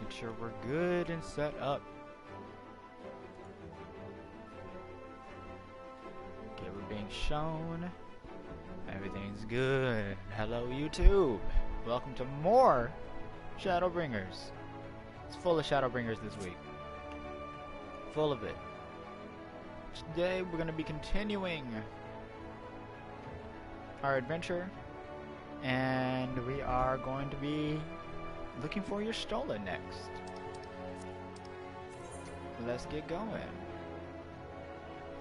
making sure we're good and set up. Okay, we're being shown. Everything's good. Hello, YouTube. Welcome to more Shadowbringers. It's full of Shadowbringers this week. Full of it. Today we're going to be continuing our adventure, and we are going to be looking for your stolen next. Let's get going.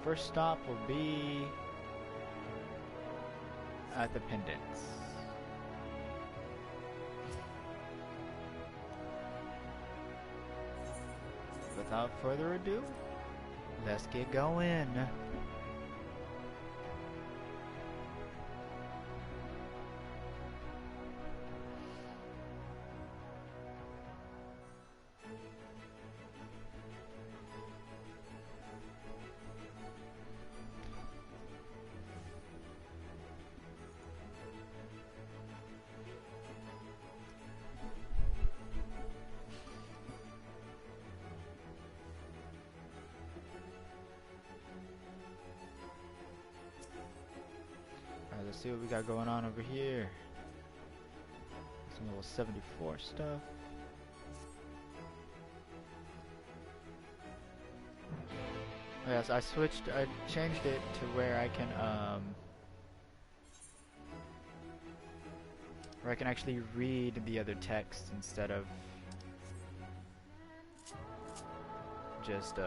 First stop will be at the pendants. Without further ado, let's get going. Let's see what we got going on over here. Some level 74 stuff. Oh, yes, I changed it to where I can actually read the other text instead of just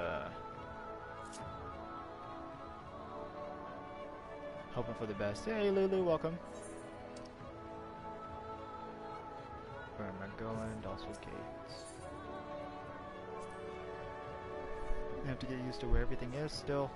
hoping for the best. Hey Lulu, welcome. Where am I going? Also gates. I have to get used to where everything is still.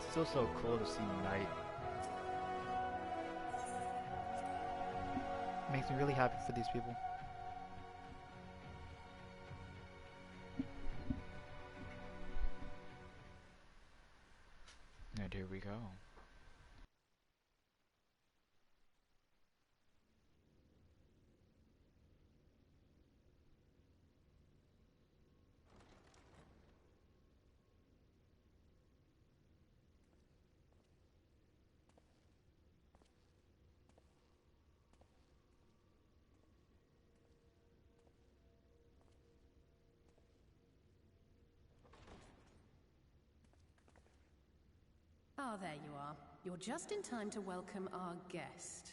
It's still so cool to see night. Makes me really happy for these people. And here we go. Ah, there you are. You're just in time to welcome our guest.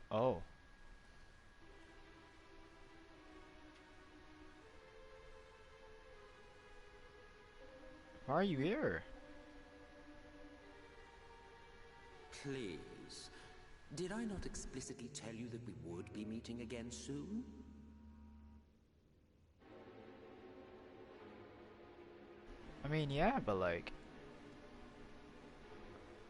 Oh. Why are you here? Please. Did I not explicitly tell you that we would be meeting again soon? I mean, yeah, but like...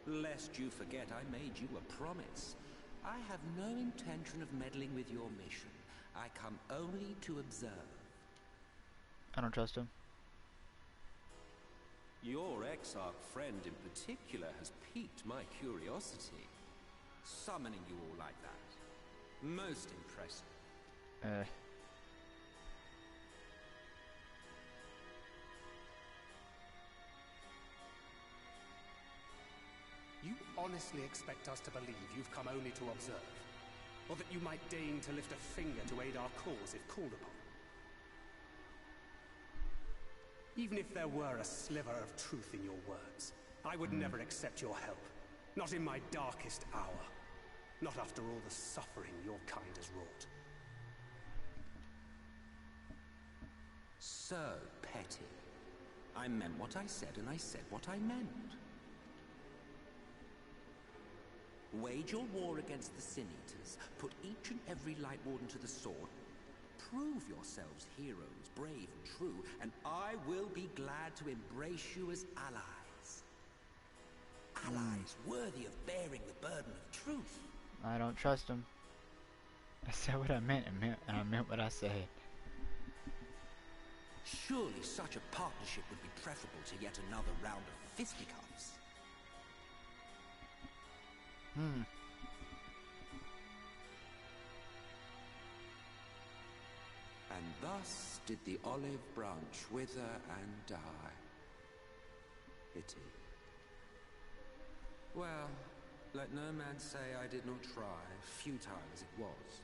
Lest you forget, I made you a promise. I have no intention of meddling with your mission. I come only to observe. I don't trust him. Your Exarch friend in particular has piqued my curiosity. Summoning you all like that. Most impressive. You honestly expect us to believe you've come only to observe? Or that you might deign to lift a finger to aid our cause if called upon? Even if there were a sliver of truth in your words, I would never accept your help. Not in my darkest hour. Not after all the suffering your kind has wrought. So petty. I meant what I said, and I said what I meant. Wage your war against the Sin Eaters, put each and every Light Warden to the sword, Prove yourselves heroes, brave and true, and I will be glad to embrace you as allies. Allies worthy of bearing the burden of truth. I don't trust him. I said what I meant, and I meant what I said. Surely such a partnership would be preferable to yet another round of fisticuffs. And thus did the olive branch wither and die. Pity. Well, let no man say I did not try, futile as it was.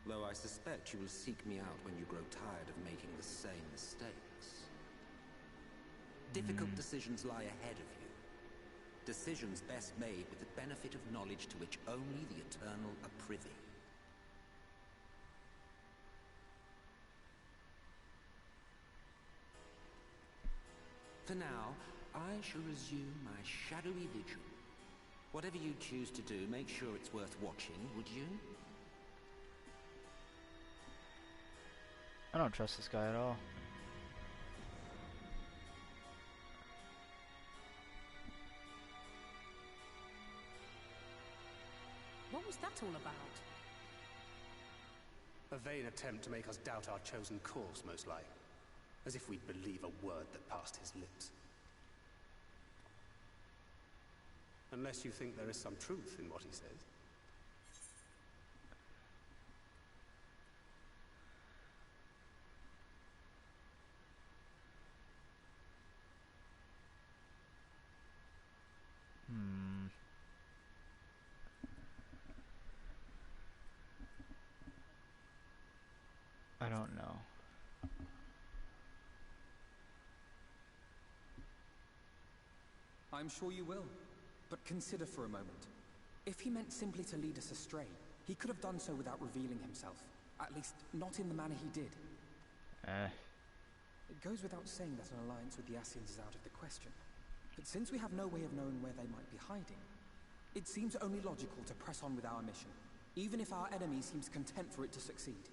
Though I suspect you will seek me out when you grow tired of making the same mistakes. Difficult decisions lie ahead of you. Decisions best made with the benefit of knowledge to which only the eternal are privy. For now, I shall resume my shadowy vigil. Whatever you choose to do, make sure it's worth watching, would you? I don't trust this guy at all. What was that all about? A vain attempt to make us doubt our chosen course, most like. As if we'd believe a word that passed his lips. Unless you think there is some truth in what he says. I don't know. I'm sure you will. But consider for a moment. If he meant simply to lead us astray, he could have done so without revealing himself. At least, not in the manner he did. It goes without saying that an alliance with the Ascians is out of the question. But since we have no way of knowing where they might be hiding, it seems only logical to press on with our mission, even if our enemy seems content for it to succeed.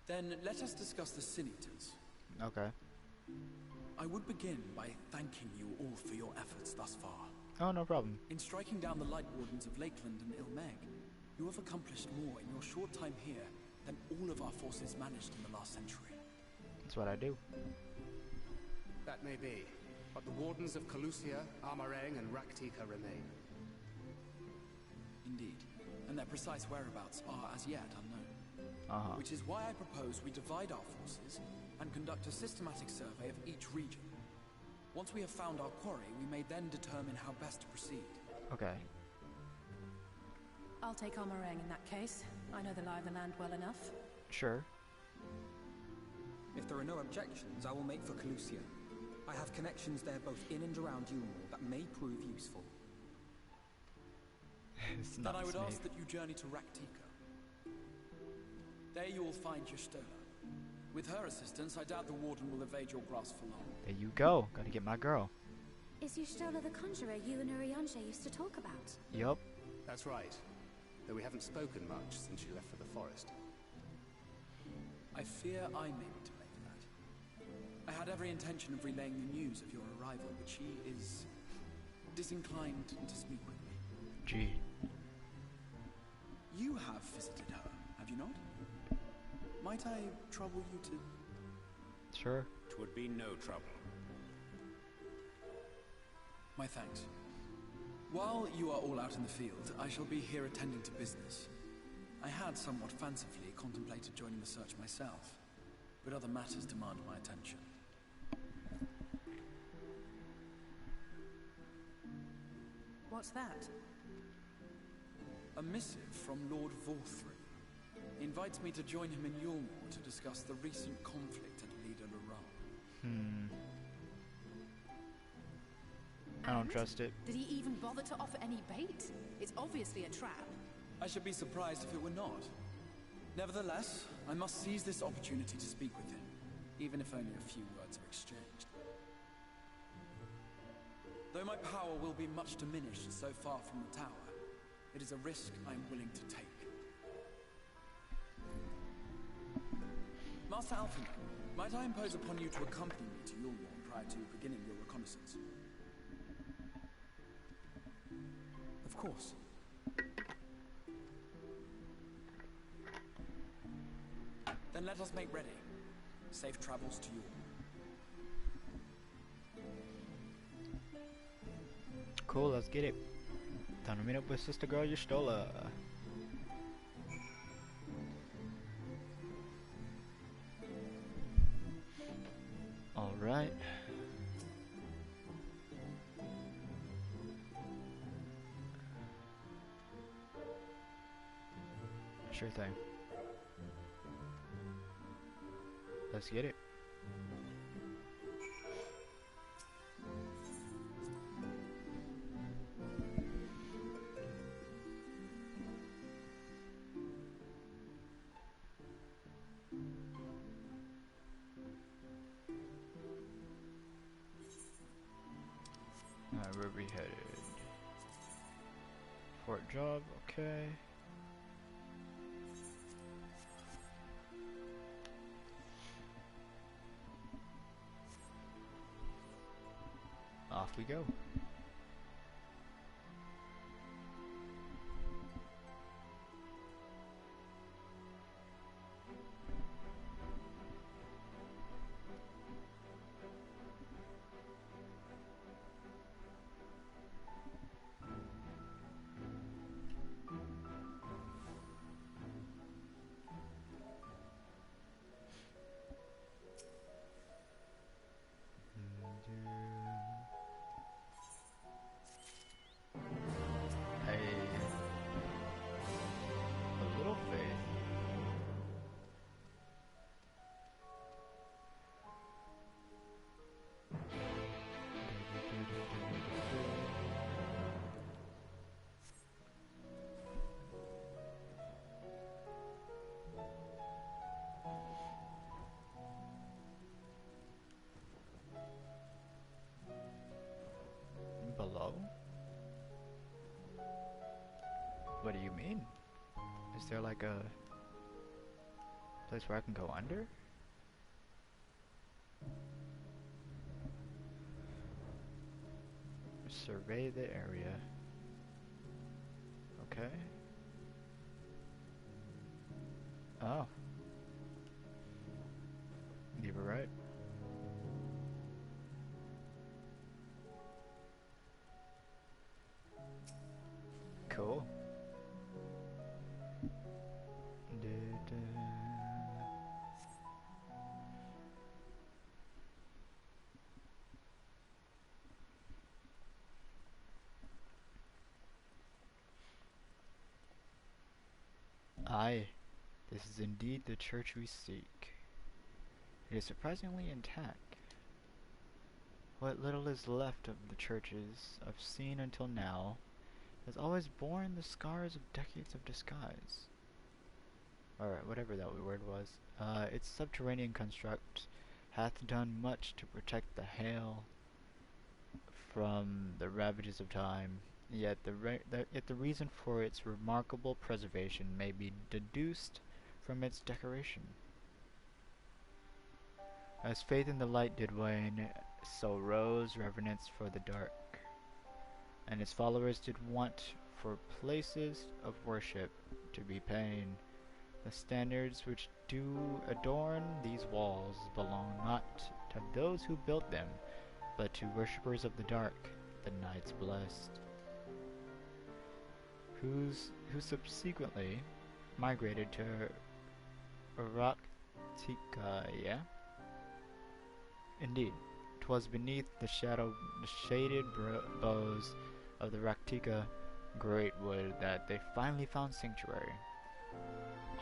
Then let us discuss the Sin Eaters. Okay. I would begin by thanking you all for your efforts thus far. Oh, no problem. In striking down the Light Wardens of Lakeland and Ilmeg, you have accomplished more in your short time here than all of our forces managed in the last century. That's what I do. That may be, but the Wardens of Calusia, Amareng, and Raktika remain. Indeed, and their precise whereabouts are as yet unknown. Which is why I propose we divide our forces and conduct a systematic survey of each region. Once we have found our quarry, we may then determine how best to proceed. Okay. I'll take Amareng in that case. I know the lie of the land well enough. Sure. If there are no objections, I will make for Calusia. I have connections there both in and around Yulmore that may prove useful. Then I would ask that you journey to Raktika. There you will find Y'shtola. With her assistance, I doubt the Warden will evade your grasp for long. There you go. Gotta get my girl. Is Y'shtola the conjurer you and Urianger used to talk about? Yup. That's right. Though we haven't spoken much since you left for the forest. I fear I may be to blame for that. I had every intention of relaying the news of your arrival, but she is disinclined to speak with me. Gee. You have visited her, have you not? Might I trouble you to... Sure. 'Twould be no trouble. My thanks. While you are all out in the field, I shall be here attending to business. I had somewhat fancifully contemplated joining the search myself, but other matters demand my attention. What's that? A missive from Lord Vorthry. He invites me to join him in Yulmore to discuss the recent conflict at Lida Lural. I don't trust it. Did he even bother to offer any bait? It's obviously a trap. I should be surprised if it were not. Nevertheless, I must seize this opportunity to speak with him, even if only a few words are exchanged. Though my power will be much diminished so far from the tower, it is a risk I am willing to take. Master Alphen, might I impose upon you to accompany me to Yulmore prior to beginning your reconnaissance? Of course. Then let us make ready. Safe travels to Yulmore. Cool, let's get it. Time to meet up with sister girl Y'shtola. Alright. Sure thing. Let's get it. Where we headed? Fort Job, okay. Off we go. A little faith. Below? What do you mean? Is there like a place where I can go under? Survey the area. Okay. Oh. You were right. Cool. Aye, this is indeed the church we seek. It is surprisingly intact. What little is left of the churches I've seen until now has always borne the scars of decades of disguise. Alright, whatever that word was. Its subterranean construct hath done much to protect the hail from the ravages of time, yet the reason for its remarkable preservation may be deduced from its decoration. As faith in the light did wane, so rose reverence for the dark, and its followers did want for places of worship to be pain. The standards which do adorn these walls belong not to those who built them, but to worshippers of the dark, the Knights Blessed, who subsequently migrated to Raktika, yeah? Indeed, 'twas beneath the shaded boughs of the Raktika greatwood that they finally found sanctuary.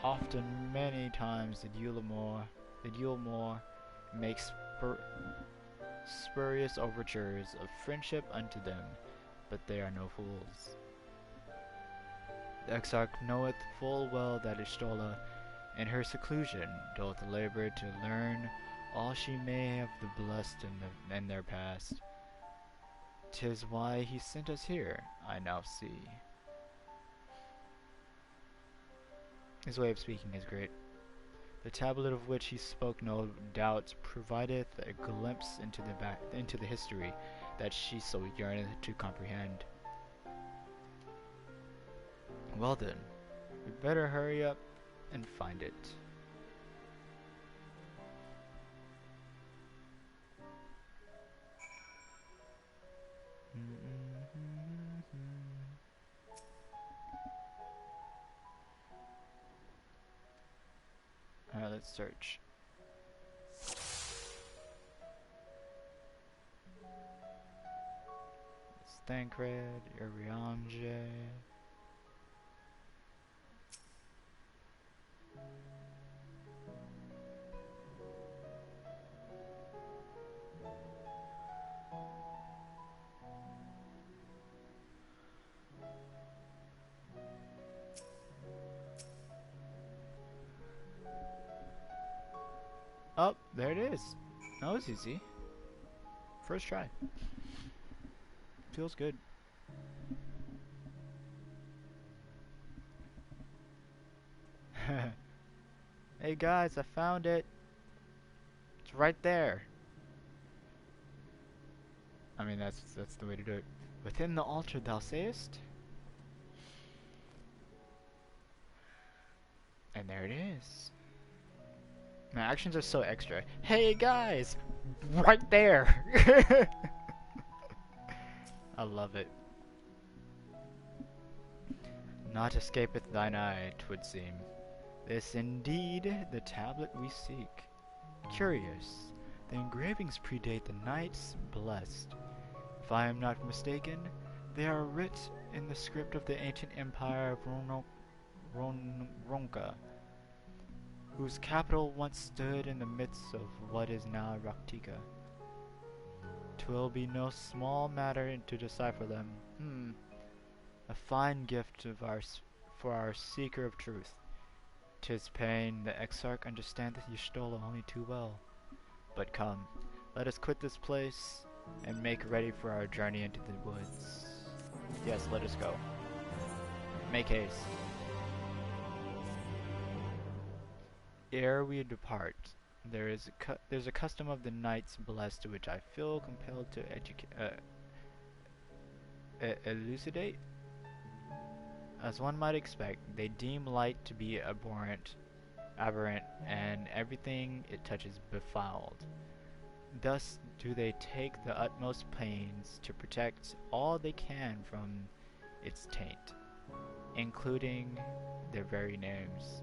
Often, many times, did Yulmore makes spurious overtures of friendship unto them, but they are no fools. The Exarch knoweth full well that Y'shtola, in her seclusion, doth labor to learn all she may of the blessed in their past. 'Tis why he sent us here, I now see. His way of speaking is great. The tablet of which he spoke no doubt provideth a glimpse into the history that she so yearneth to comprehend. Well then, we better hurry up and find it. Alright, let's search. Thancred, Urianger. Oh, there it is. That was easy. First try. Feels good. Hey guys, I found it. It's right there. I mean, that's the way to do it. Within the altar, thou sayest? And there it is. My actions are so extra. Hey guys! Right there! I love it. Naught escapeth thine eye, 'twould seem. This indeed the tablet we seek. Curious, the engravings predate the Knights Blessed. If I am not mistaken, they are writ in the script of the ancient empire of Ronka, whose capital once stood in the midst of what is now Raktika. 'Twill be no small matter to decipher them. A fine gift for our seeker of truth. 'Tis pain the Exarch understandeth Y'shtola only too well. But come, let us quit this place and make ready for our journey into the woods. Yes, let us go. Make haste. Ere we depart, there's a custom of the Knights Blessed which I feel compelled to elucidate. As one might expect, they deem light to be aberrant, and everything it touches befouled. Thus do they take the utmost pains to protect all they can from its taint, including their very names.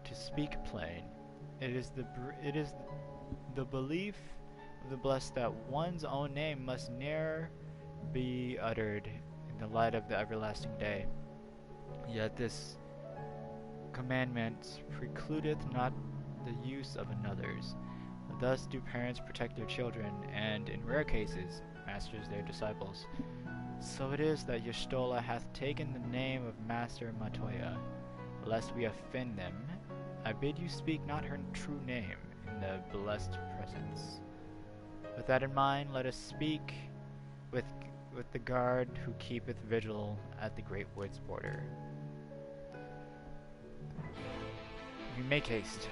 To speak plain, it is the belief of the blessed that one's own name must ne'er be uttered in the light of the everlasting day. Yet this commandment precludeth not the use of another's. Thus do parents protect their children, and in rare cases, masters their disciples. So it is that Y'shtola hath taken the name of Master Matoya. Lest we offend them, I bid you speak not her true name in the blessed presence. With that in mind, let us speak with the guard who keepeth vigil at the great woods border. We make haste.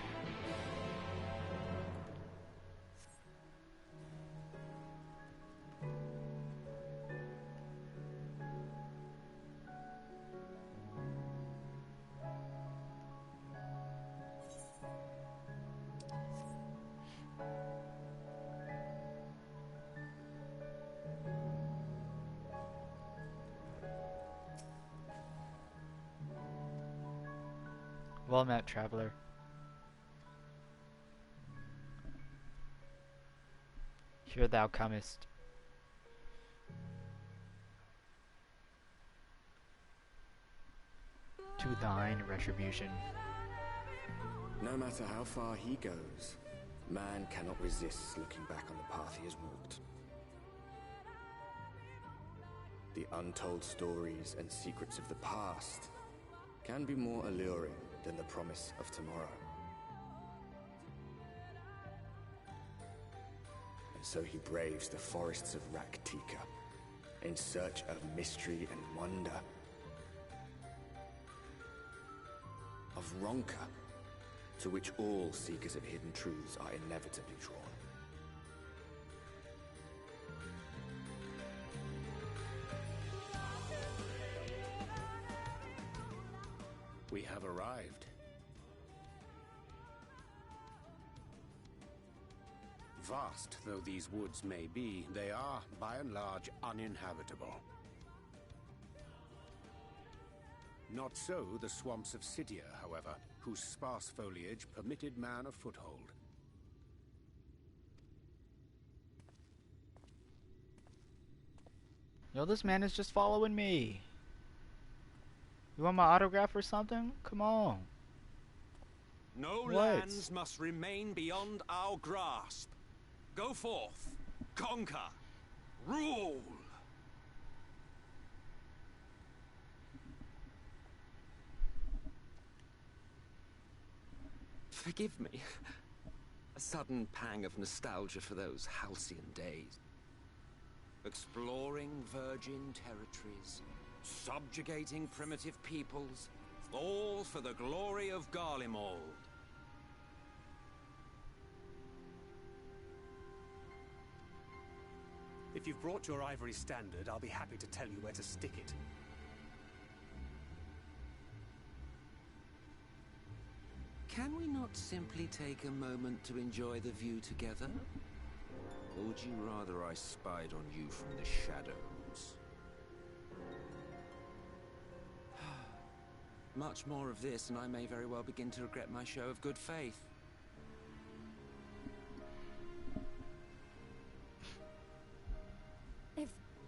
Well met, traveler. Here thou comest. To thine retribution. No matter how far he goes, man cannot resist looking back on the path he has walked. The untold stories and secrets of the past can be more alluring than the promise of tomorrow. so he braves the forests of Raktika, in search of mystery and wonder. Of Ronka, to which all seekers of hidden truths are inevitably drawn. We have arrived. Vast though these woods may be, they are, by and large, uninhabitable. Not so the swamps of Cydia, however, whose sparse foliage permitted man a foothold. Yo, this man is just following me. You want my autograph or something? Come on. No What? lands must remain beyond our grasp. Go forth, conquer, rule. Forgive me. A sudden pang of nostalgia for those halcyon days. Exploring virgin territories, subjugating primitive peoples, all for the glory of Garlemald. If you've brought your ivory standard, I'll be happy to tell you where to stick it. Can we not simply take a moment to enjoy the view together? Or would you rather I spied on you from the shadows? Much more of this, and I may very well begin to regret my show of good faith.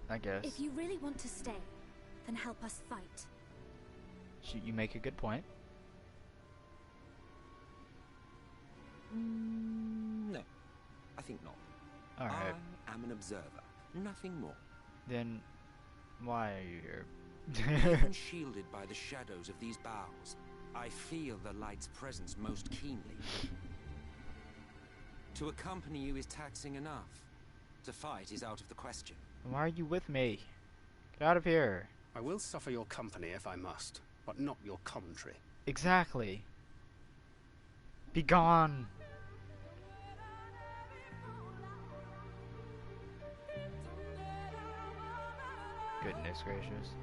I guess. If you really want to stay, then help us fight. You make a good point. No, I think not. Alright. I am an observer, nothing more. Then, why are you here? Even shielded by the shadows of these boughs, I feel the light's presence most keenly. To accompany you is taxing enough. To fight is out of the question. Why are you with me? Get out of here. I will suffer your company if I must, but not your commentary. Exactly. Be gone. Goodness gracious.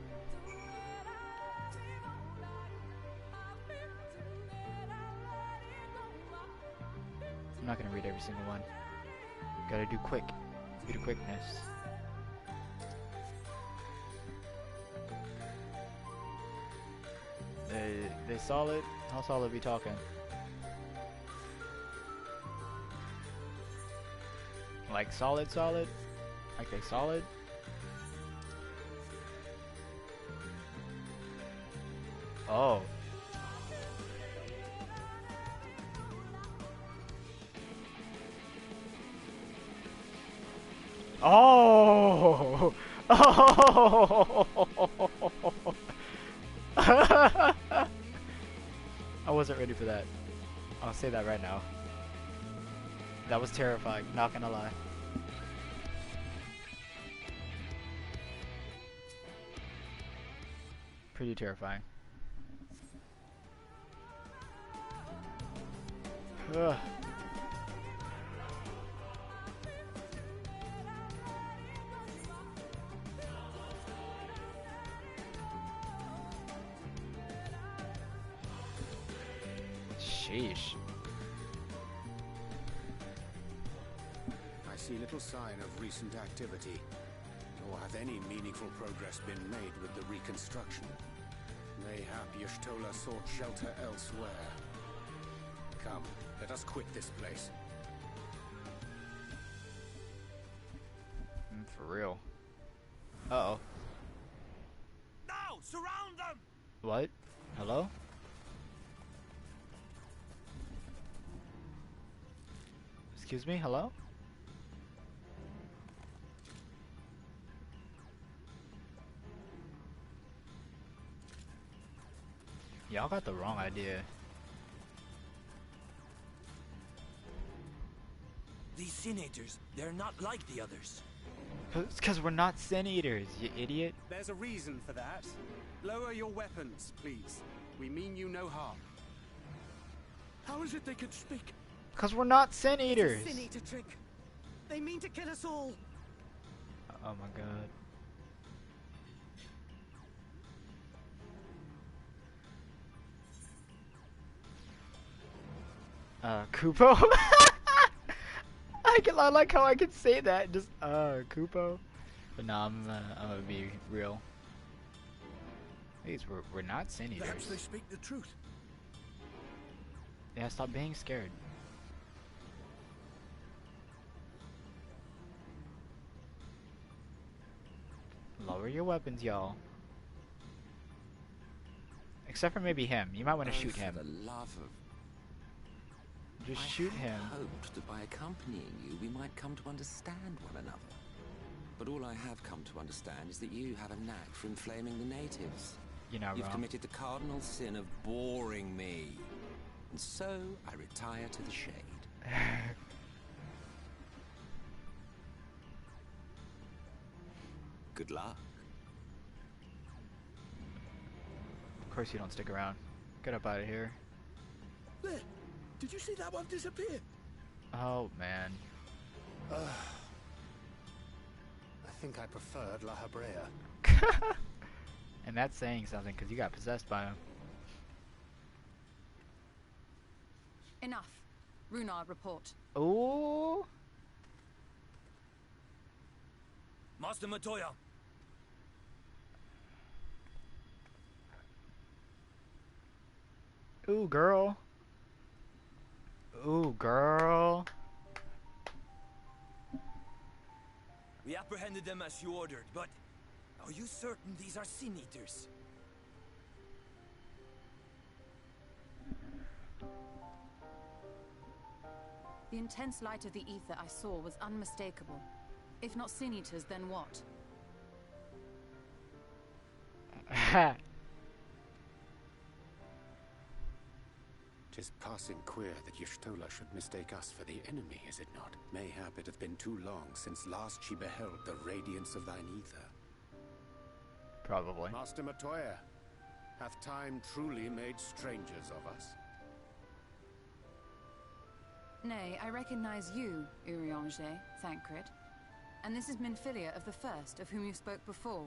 I'm not gonna read every single one. Gotta do quick. Due to quickness. They solid? How solid we talking? Like solid? Like they solid? Oh. Oh! Oh! I wasn't ready for that. I'll say that right now. That was terrifying, not gonna lie. Pretty terrifying. Ugh. Sheesh. I see little sign of recent activity, nor hath any meaningful progress been made with the reconstruction. Mayhap Y'shtola sought shelter elsewhere. Come, let us quit this place. For real. Uh-oh. Now, surround them! What? Hello? Excuse me? Hello? Y'all got the wrong idea. These Sin Eaters, they're not like the others. It's because we're not Sin Eaters, you idiot. There's a reason for that. Lower your weapons, please. We mean you no harm. How is it they can speak? Because we're not Sin Eaters. Sin Eater trick. They mean to kill us all. Oh my god. Kupo? I like how I can say that, just, Kupo. But no, I'm gonna be real. Please, we're not Sin Eaters. Perhaps they speak the truth. Yeah, stop being scared. Lower your weapons, y'all. Except for maybe him. You might want to shoot him. For the love of... Just shoot him. I hoped that by accompanying you, we might come to understand one another. But all I have come to understand is that you have a knack for inflaming the natives. You're not You've wrong. committed the cardinal sin of boring me. And so, I retire to the shade. Good luck. Of course you don't stick around. Get up out of here. There. Did you see that one disappear? Oh, man. I think I preferred La Habrea. And that's saying something, because you got possessed by him. Enough. Runard, report. Ooh. Master Matoya. Ooh, girl. Ooh, girl. We apprehended them as you ordered, but are you certain these are Sin Eaters? The intense light of the ether I saw was unmistakable. If not Sin Eaters, then what? Tis passing queer that Y'shtola should mistake us for the enemy, is it not? Mayhap it hath been too long since last she beheld the radiance of thine ether. Probably. Master Matoya, hath time truly made strangers of us? Nay, I recognize you, Urianger, Thancred. And this is Minfilia of the First, of whom you spoke before.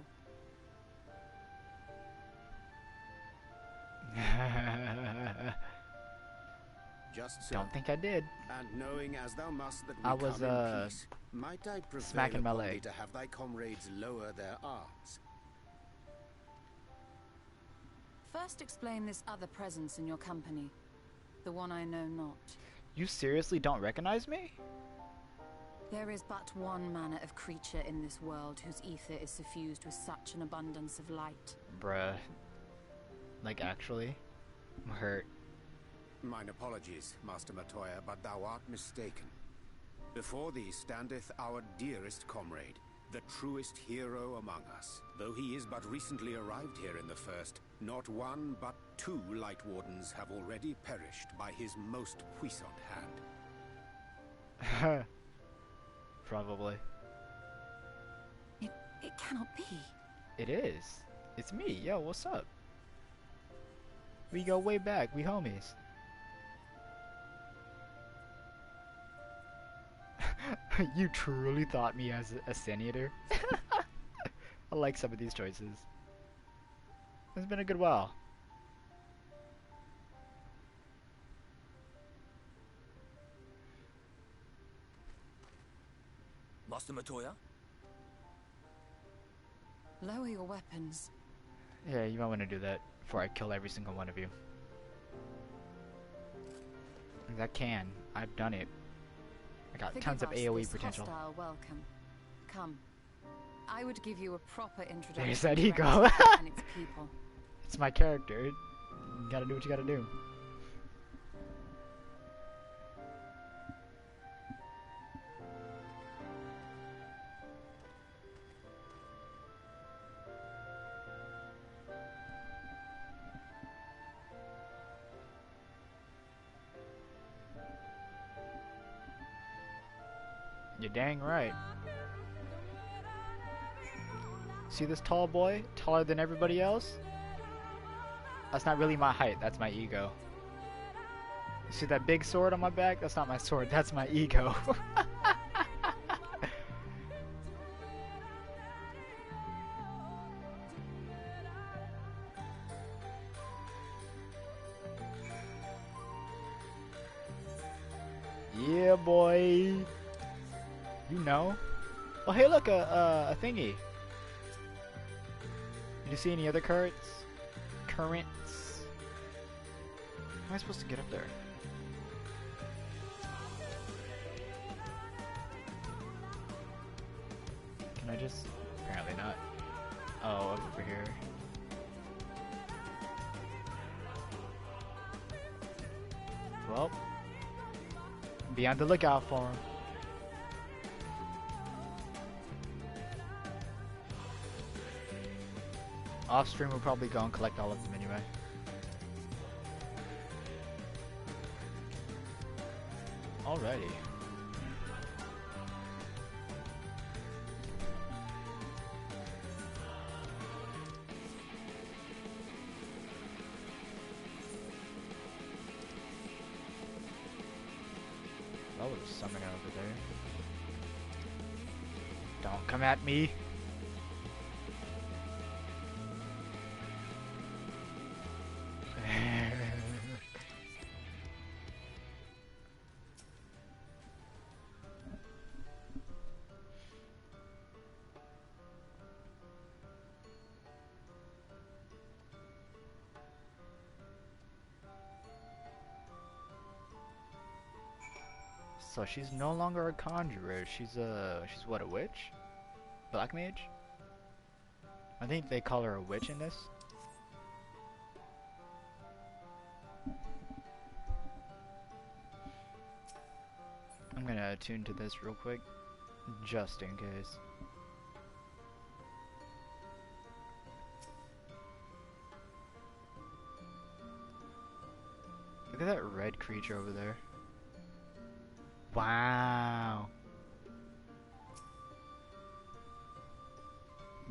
Just so. Don't think I did. And knowing as thou must that we I was, come in peace, might I prevail smacking my upon leg. thee to have thy comrades lower their arms? First explain this other presence in your company. The one I know not. You seriously don't recognize me? There is but one manner of creature in this world whose ether is suffused with such an abundance of light. Bruh. Like, actually? I'm hurt. Mine apologies, Master Matoya, but thou art mistaken. Before thee standeth our dearest comrade, the truest hero among us. Though he is but recently arrived here in the First, not one but two Light Wardens have already perished by his most puissant hand. Probably. It cannot be. It is. It's me. Yo, what's up? We go way back. We homies. You truly thought me as a Sin Eater? I like some of these choices. It's been a good while. Master Matoya? Lower your weapons. Yeah, you might want to do that before I kill every single one of you. I can. I've done it. I got tons of AoE potential. Hostile welcome. Come. I would give you a proper introduction. There's that to ego. Rexxar and its people. It's my character. You gotta do what you gotta do. You're dang right. See this tall boy? Taller than everybody else? That's not really my height, that's my ego. You see that big sword on my back? That's not my sword, that's my ego. Yeah, boy. You know. Oh, hey, look, a thingy. Did you see any other currents? How am I supposed to get up there? Can I just... Apparently not. Oh, over here. Well, be on the lookout for him. Off stream, we'll probably go and collect all of them anyway. Alrighty. Oh, there's something over there. Don't come at me. So she's no longer a conjurer. She's what, a witch? Black mage? I think they call her a witch in this. I'm gonna attune to this real quick, just in case. Look at that red creature over there. Wow.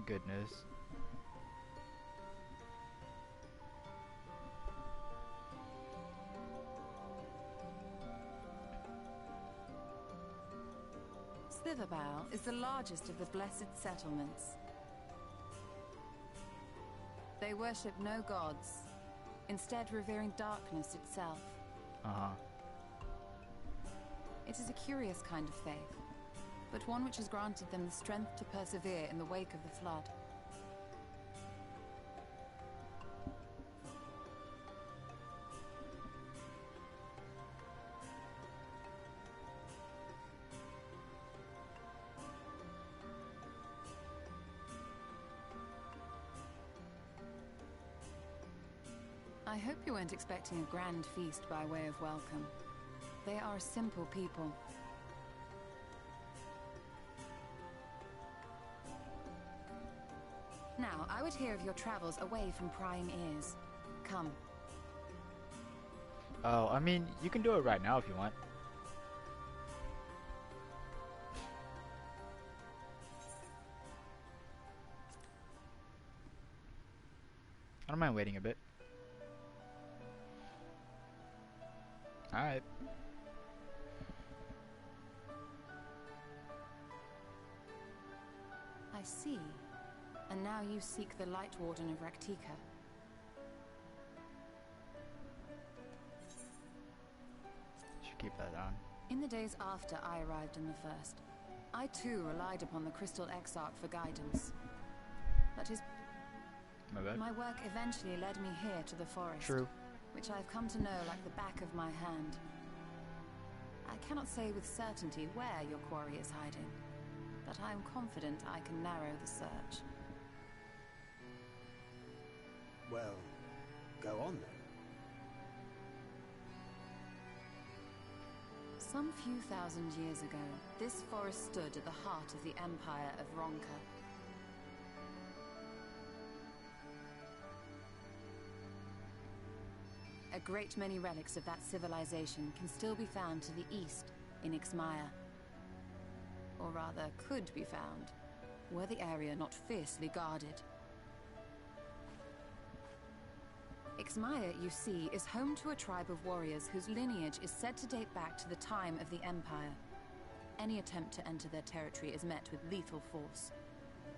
Goodness. Slitherbow is the largest of the blessed settlements. They worship no gods, instead revering darkness itself. It is a curious kind of faith, but one which has granted them the strength to persevere in the wake of the flood. I hope you weren't expecting a grand feast by way of welcome. They are a simple people. Now, I would hear of your travels away from prying ears. Come. Oh, I mean, you can do it right now if you want. I don't mind waiting a bit. Alright. I see. And now you seek the Light Warden of Raktika. Should keep that on. In the days after I arrived in the First, I too relied upon the Crystal Exarch for guidance. That is... My bad. My work eventually led me here to the forest. True. Which I've come to know like the back of my hand. I cannot say with certainty where your quarry is hiding, but I am confident I can narrow the search. Well, go on then. Some few thousand years ago, this forest stood at the heart of the Empire of Ronka. A great many relics of that civilization can still be found to the east, in Ixmaya. rather could be found, were the area not fiercely guarded. Ixmaya, you see, is home to a tribe of warriors whose lineage is said to date back to the time of the Empire. Any attempt to enter their territory is met with lethal force.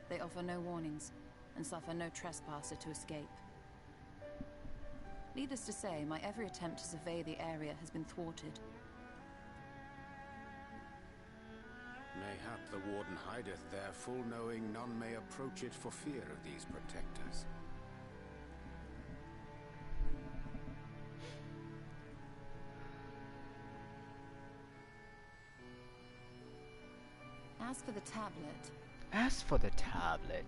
They offer no warnings, and suffer no trespasser to escape. Needless to say, my every attempt to survey the area has been thwarted. Mayhap the Warden hideth there, full knowing none may approach it for fear of these protectors. As for the tablet... As for the tablet...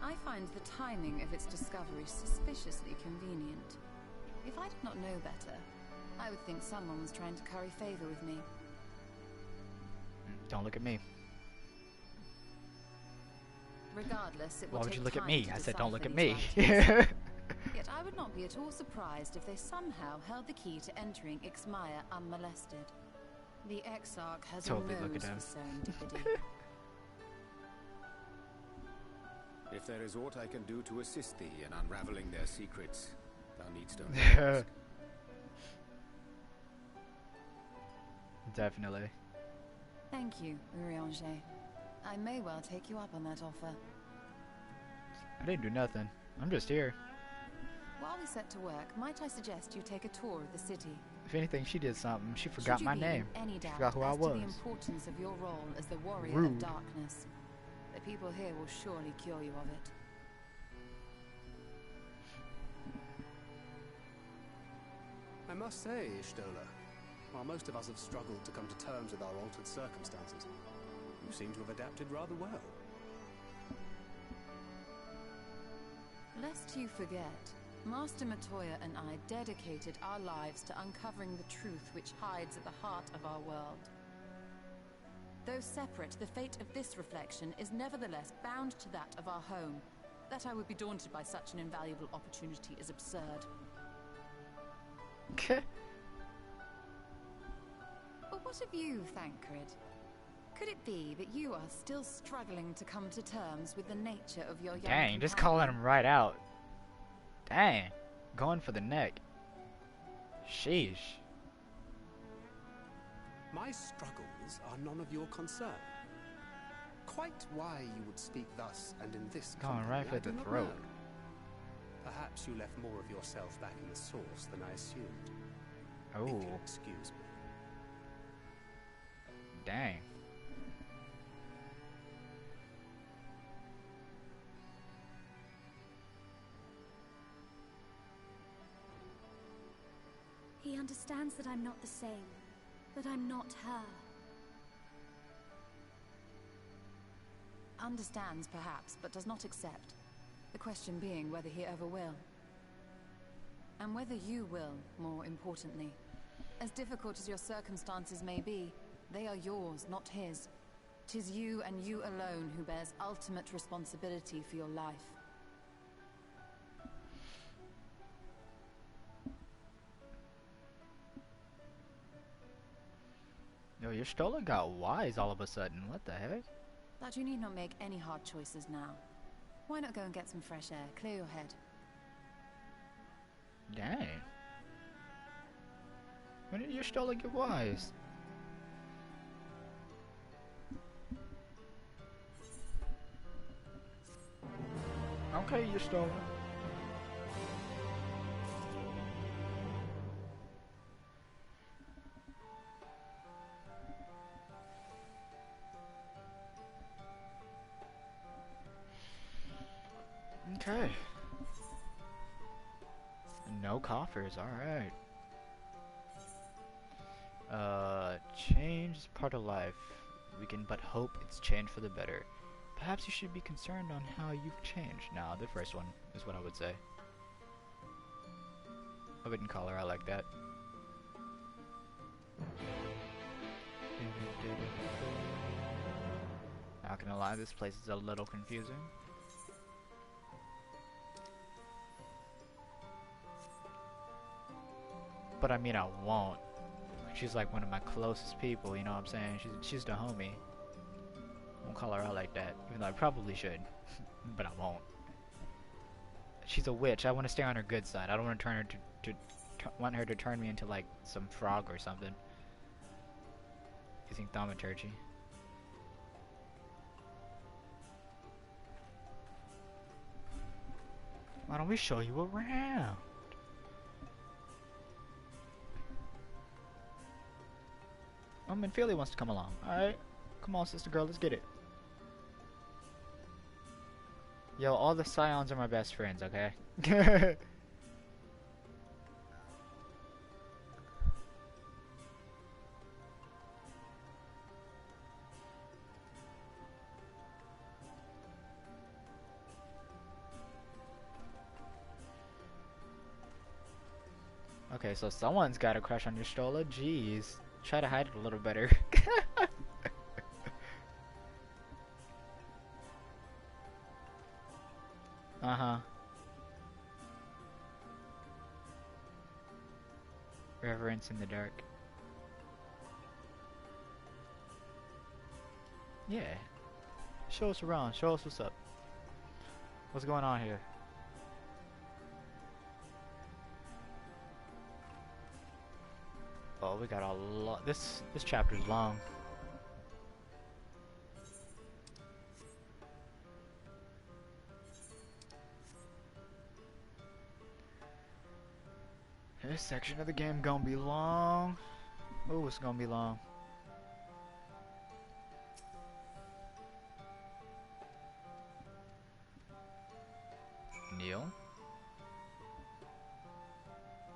I find the timing of its discovery suspiciously convenient. If I did not know better, I would think someone was trying to curry favor with me. Don't look at me. Regardless, it will Why would take you look at time me? to I said don't look at decipher me. these writings. Yet I would not be at all surprised if they somehow held the key to entering Ixmaya unmolested. The Exarch has Totally a look at nose him. for serendipity. If there is aught I can do to assist thee in unraveling their secrets, thou needst only ask. Definitely. Thank you, Urianger. I may well take you up on that offer. I didn't do nothing. I'm just here. While we set to work, might I suggest you take a tour of the city? If anything, she did something. She forgot Should you my be name. in any She doubt forgot who I as was. to the importance of your role as the warrior Rude. of darkness, the people here will surely cure you of it. I must say, Ishtola, while most of us have struggled to come to terms with our altered circumstances, you seem to have adapted rather well. Lest you forget, Master Matoya and I dedicated our lives to uncovering the truth which hides at the heart of our world. Though separate, the fate of this reflection is nevertheless bound to that of our home. That I would be daunted by such an invaluable opportunity is absurd. But what of you, Thancred? Could it be that you are still struggling to come to terms with the nature of your young Dang, just companion? calling him right out. Dang. Going for the neck. Sheesh. My struggles are none of your concern. Quite why you would speak thus and in this Going company, right for I the do not throat. know. Perhaps you left more of yourself back in the source than I assumed. Oh. If you'll excuse me. Dang. He understands that I'm not the same, that I'm not her. Understands, perhaps, but does not accept. The question being whether he ever will. And whether you will, more importantly. As difficult as your circumstances may be, they are yours, not his. 'Tis you and you alone who bears ultimate responsibility for your life. Yo, your Stola got wise all of a sudden. What the heck? That you need not make any hard choices now. Why not go and get some fresh air, clear your head? Dang. When did your Stola get wise? Okay, your Stola. Okay. No coffers, alright. Change is part of life. We can but hope it's changed for the better. Perhaps you should be concerned on how you've changed. Nah, the first one is what I would say. I wouldn't call her, I like that. Not gonna lie, this place is a little confusing. But I mean, I won't. Like, she's like one of my closest people, you know what I'm saying? She's the homie. Won't call her out like that, even though I probably should, but I won't. She's a witch. I want to stay on her good side. I don't want to turn her want her to turn me into like some frog or something. Using thaumaturgy. Why don't we show you around? And Philly wants to come along. Alright. Come on, sister girl, let's get it. Yo, all the Scions are my best friends, okay? Okay, so someone's got a crush on your Stola. Jeez. Try to hide it a little better. Uh-huh. Reverence in the dark. Yeah. Show us around. Show us what's up. What's going on here? Oh, we got a lot. This chapter's long. This section of the game gonna be long. Oh, it's gonna be long. Kneel?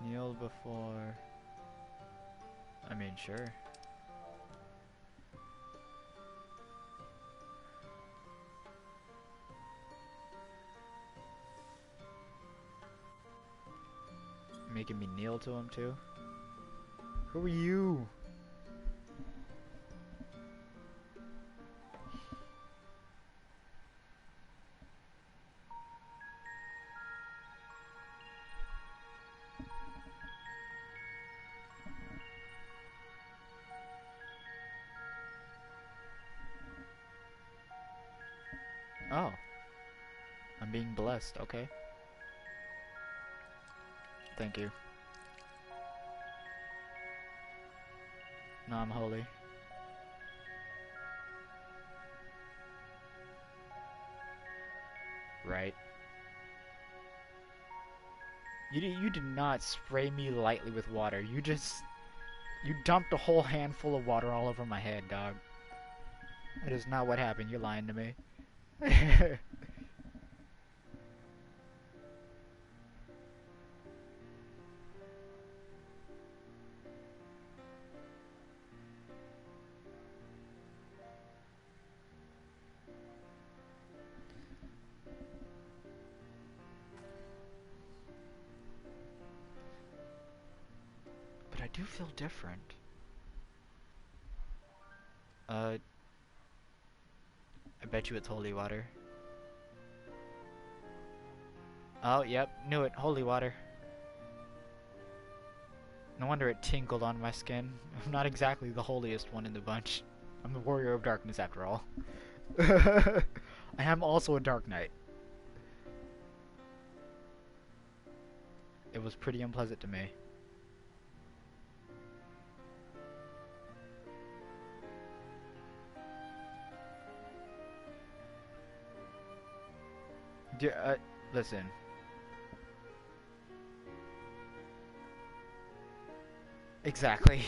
Kneel before... I mean, sure. Making me kneel to him too? Who are you? Oh. I'm being blessed, okay. Thank you. No, I'm holy. Right. You did not spray me lightly with water. You dumped a whole handful of water all over my head, dog. That is not what happened. You're lying to me. But I do feel different. I bet you it's holy water. Oh, yep, knew it. Holy water. No wonder it tingled on my skin. I'm not exactly the holiest one in the bunch. I'm the warrior of darkness after all. I am also a dark knight. It was pretty unpleasant to me. Listen. Exactly.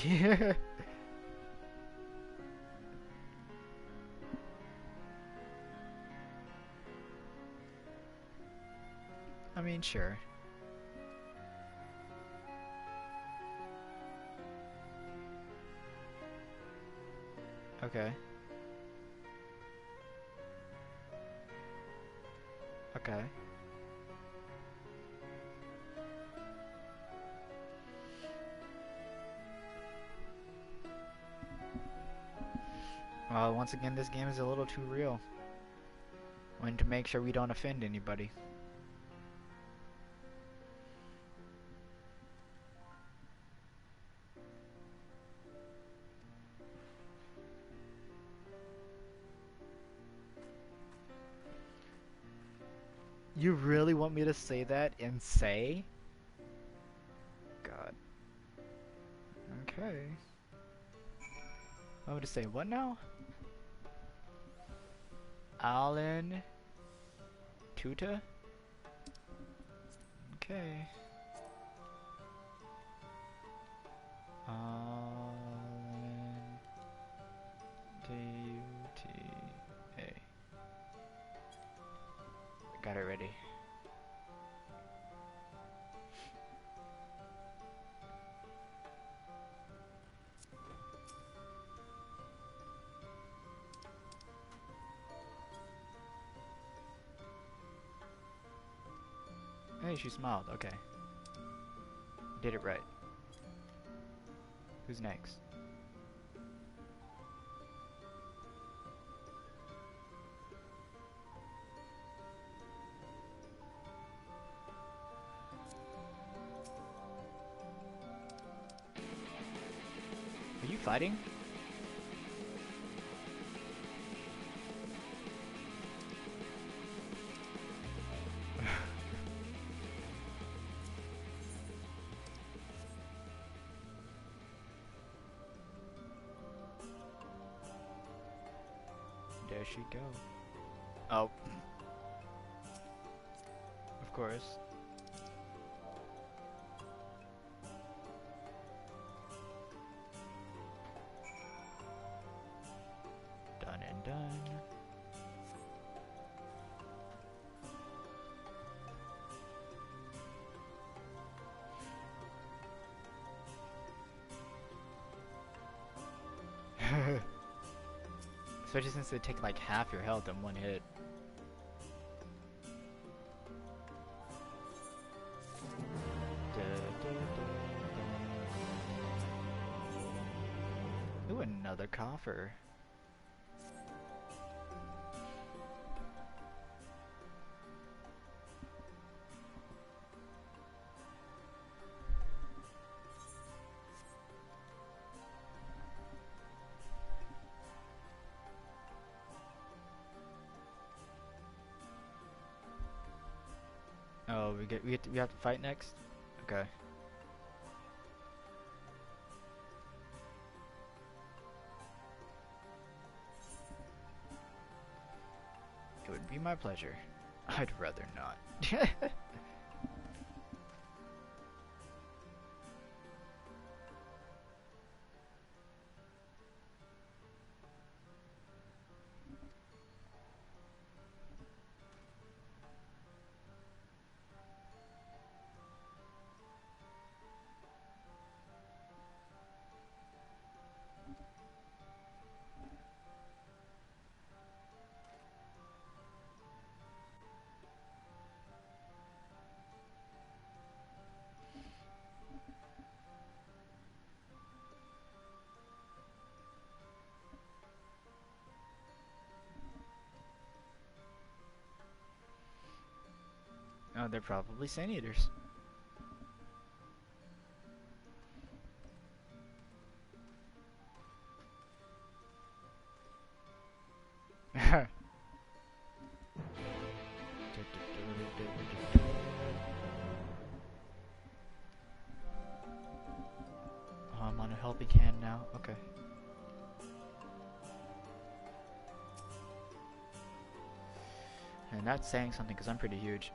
I mean, sure. Okay. Okay. Well, once again, this game is a little too real. We need to make sure we don't offend anybody. You really want me to say that and say? God. Okay. I'm gonna say what now? Alan Tuta? Okay. Alan T-U-T-A. Got it ready. Hey, she smiled. Okay. Did it right. Who's next? Are you fighting? There she go. Oh. Of course. Done and done. Especially since they take like half your health in one hit. Ooh, another coffer. Oh, we have to fight next? Okay. It would be my pleasure. I'd rather not. Oh, they're probably Sand Eaters. Oh, I'm on a helping hand now. Okay. And that's saying something because I'm pretty huge.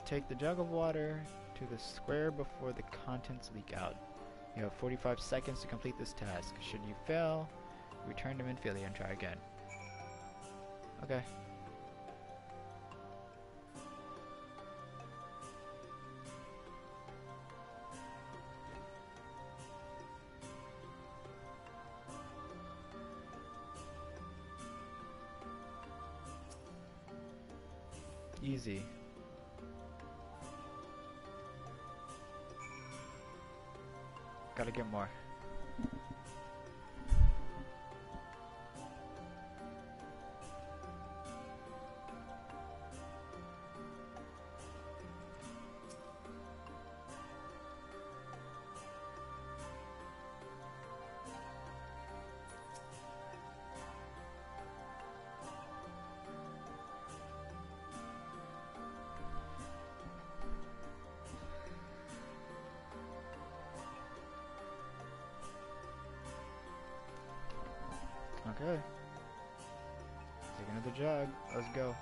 Take the jug of water to the square before the contents leak out. You have 45 seconds to complete this task. Should you fail, return to Minfilia and try again. Okay. Easy. Gotta get more. Okay. Take another jog. Let's go.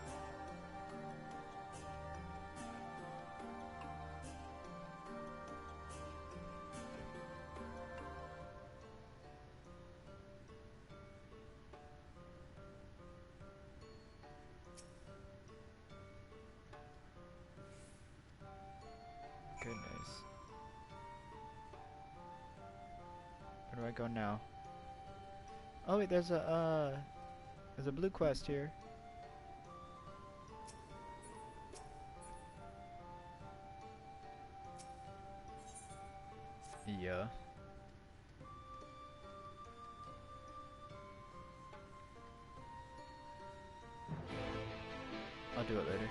Goodness. Where do I go now? Oh wait, there's a blue quest here. Yeah. I'll do it later.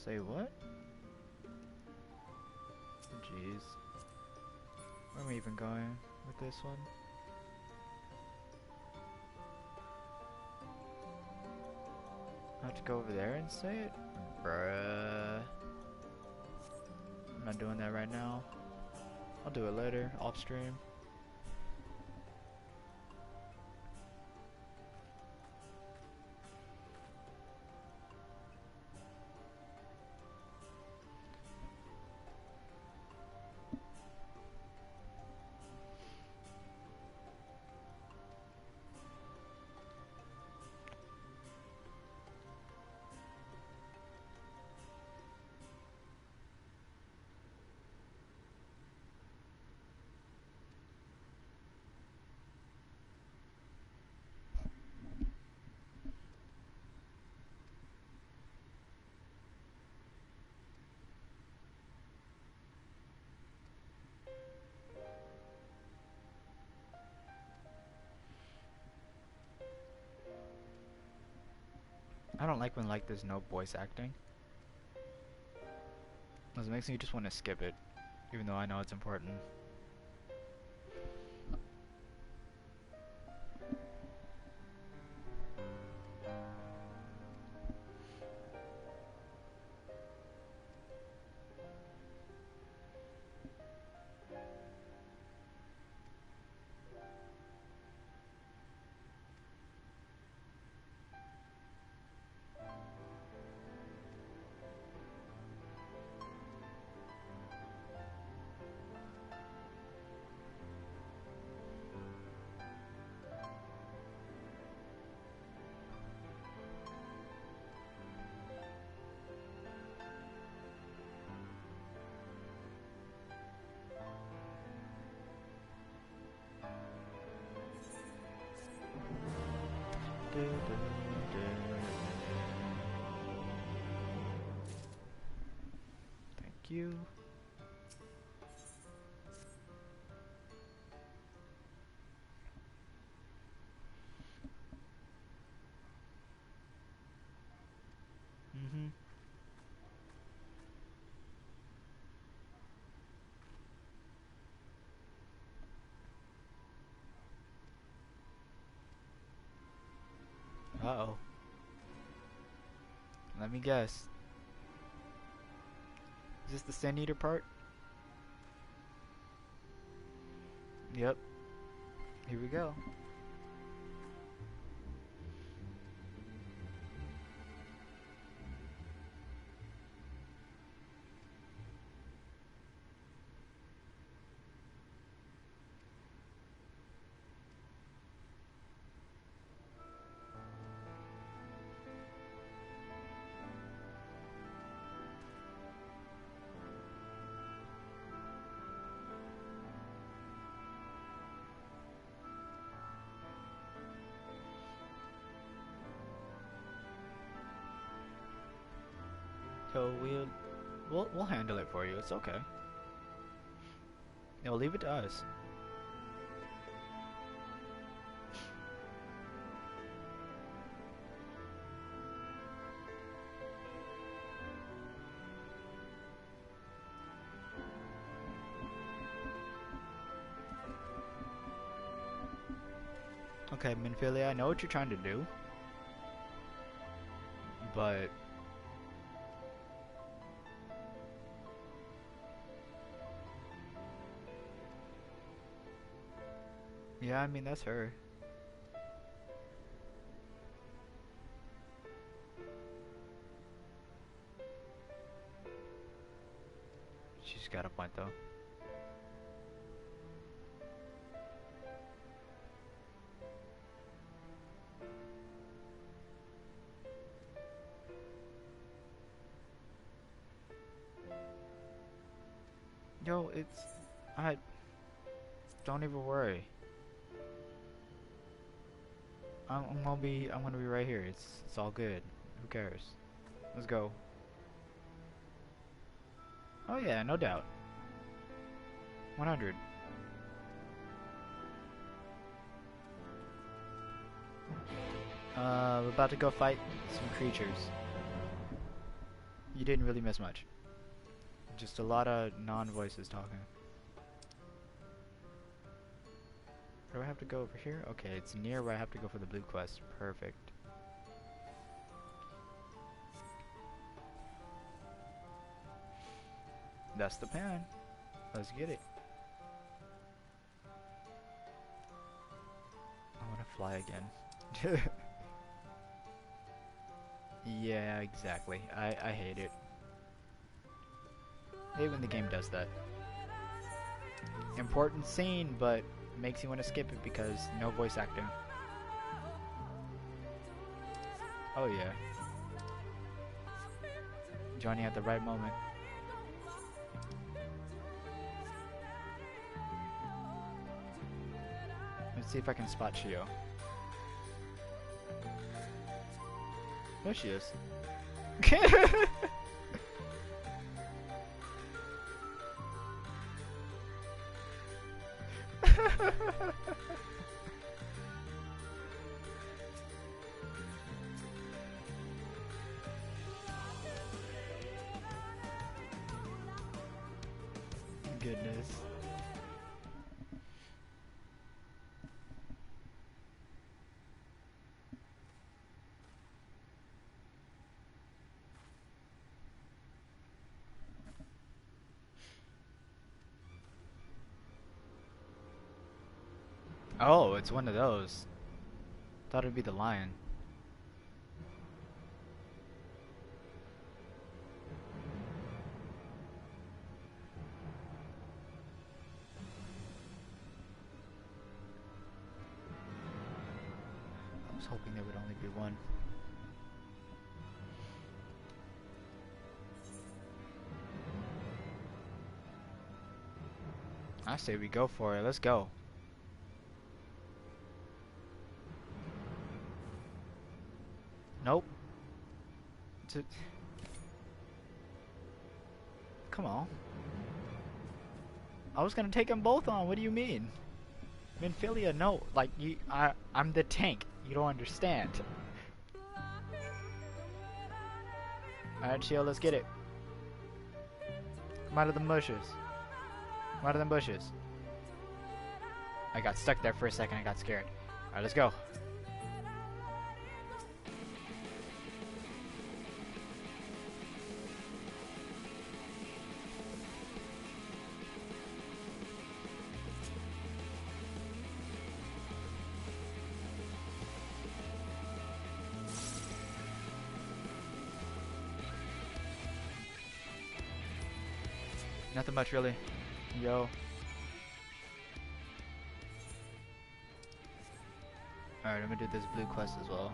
Say what? Jeez. Where am I even going with this one? I have to go over there and say it? Bruh. I'm not doing that right now. I'll do it later, off stream. I don't like when there's no voice acting. Because it makes me just want to skip it, even though I know it's important. Thank you. Uh-oh. Let me guess. Is this the Sand Eater part? Yep. Here we go. So we'll handle it for you. It's okay. Yeah, we'll leave it to us. Okay, Minfilia, I know what you're trying to do, but Yeah, I mean, that's her. She's got a point, though. Yo, don't even worry. I'm gonna be right here. It's all good. Who cares? Let's go. Oh yeah, no doubt. 100. We're about to go fight some creatures. You didn't really miss much. Just a lot of non-voices talking. Do I have to go over here? Okay, it's near where I have to go for the blue quest. Perfect. That's the plan. Let's get it. I want to fly again. Yeah, exactly. I hate it. I hate when the game does that. Important scene, but makes you want to skip it because no voice acting. Oh yeah. Johnny at the right moment. Let's see if I can spot Shio. There she is. Goodness. Oh, it's one of those. Thought it'd be the lion. I was hoping there would only be one. I say we go for it. Let's go. Nope. Come on. I was gonna take them both on. What do you mean? Minfilia, no. Like I'm the tank. You don't understand. Alright, Shio, let's get it. Come out of the bushes. Come out of them bushes. I got stuck there for a second. I got scared. Alright, let's go. Nothing much, really. Yo. Alright, I'm gonna do this blue quest as well.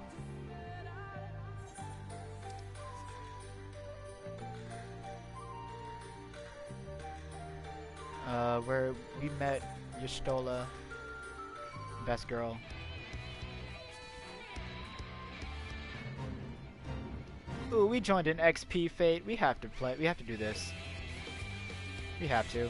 Where we met Y'shtola, best girl. Ooh, we joined an XP fate. We have to play. We have to do this. We have to.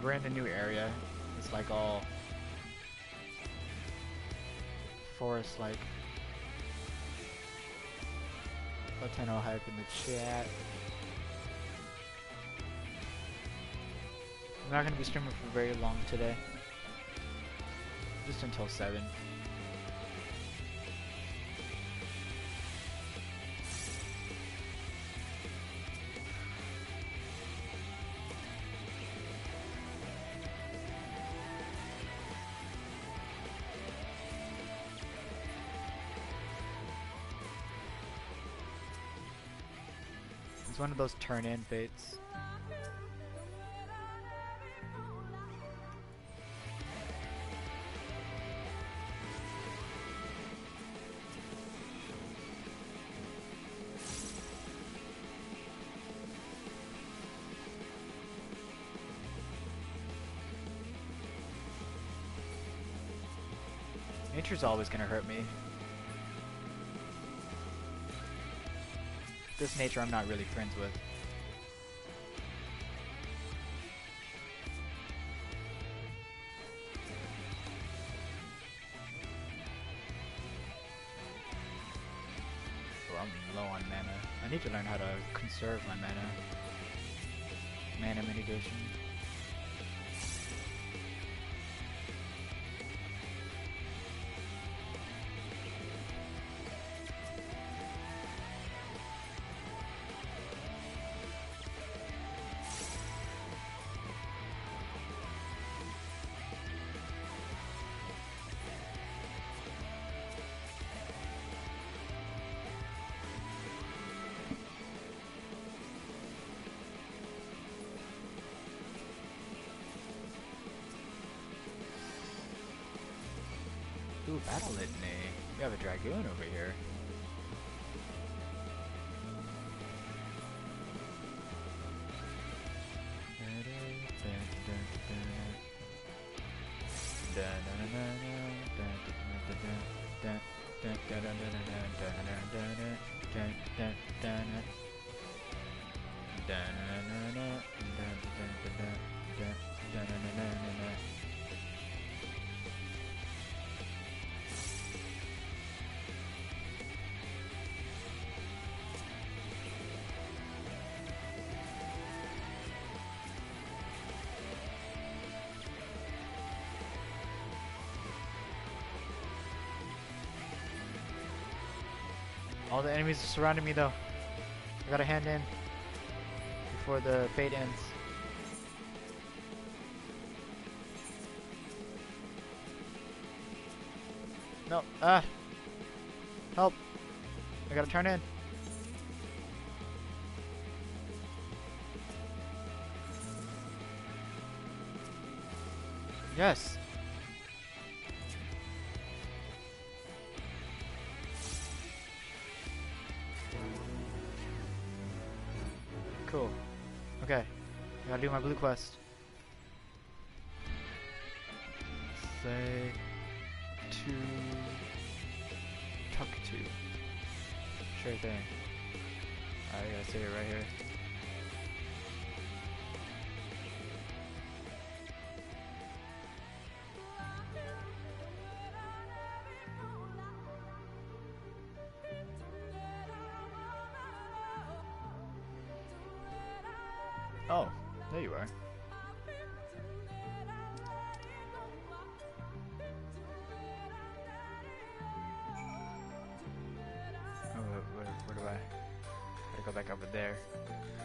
we're in the new area. It's like all forest-like. Latino hype in the chat. I'm not gonna be streaming for very long today. Just until 7. It's one of those turn-in fates. Nature's always gonna hurt me. This nature I'm not really friends with. Oh, I'm low on mana. I need to learn how to conserve my mana. Mana mitigation. Ooh, Battle Litany. We have a Dragoon over here. All the enemies are surrounding me though. I gotta hand in before the fate ends. No, help. I gotta turn in. Yes. Cool. Okay. I gotta do my blue quest. Say to tuck to. Sure thing. I gotta say it right here. Oh, there you are. Oh, where do I? Gotta go back over there.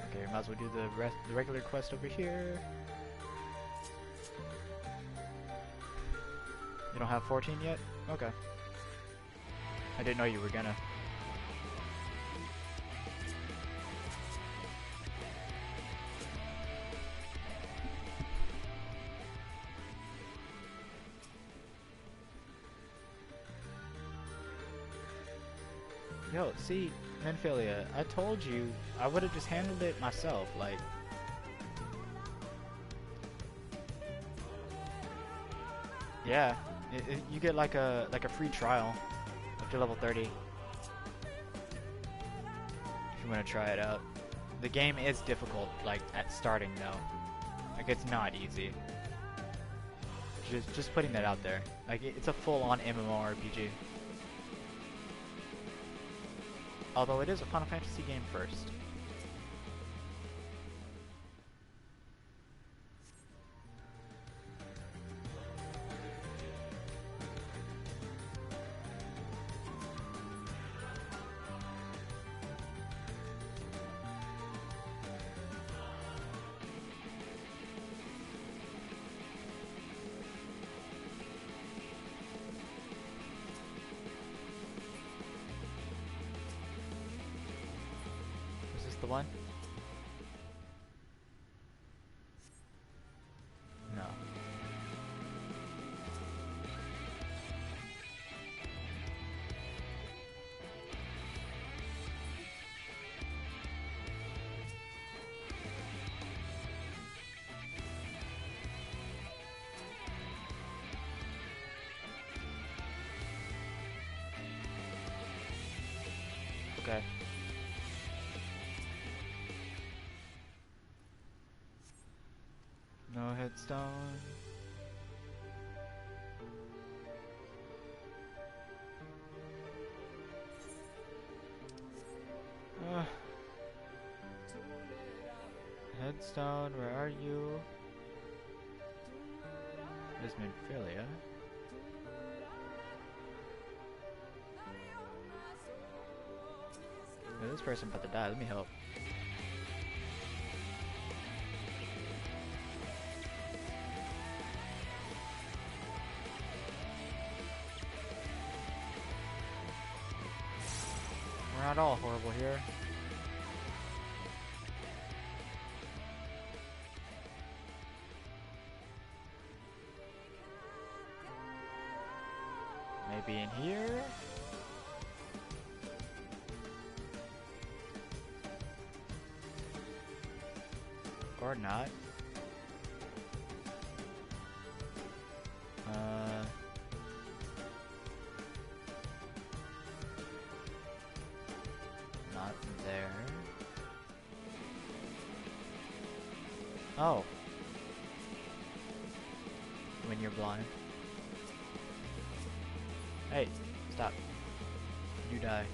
Okay, might as well do the regular quest over here. You don't have 14 yet? Okay. I didn't know you were gonna. Yo, see, Menphilia, I told you I would have just handled it myself, like. Yeah, you get like a free trial up to level 30 if you want to try it out. The game is difficult, like at starting though. Like it's not easy. Just putting that out there. Like, it's a full-on MMORPG. Although it is a Final Fantasy game first. The one? No. Okay. No headstone. Headstone, where are you? There's Minfilia. This person about to die, let me help. We're not all horrible here. Maybe in here? Or not. Not there. Oh. When you're blind. Hey, stop. You die.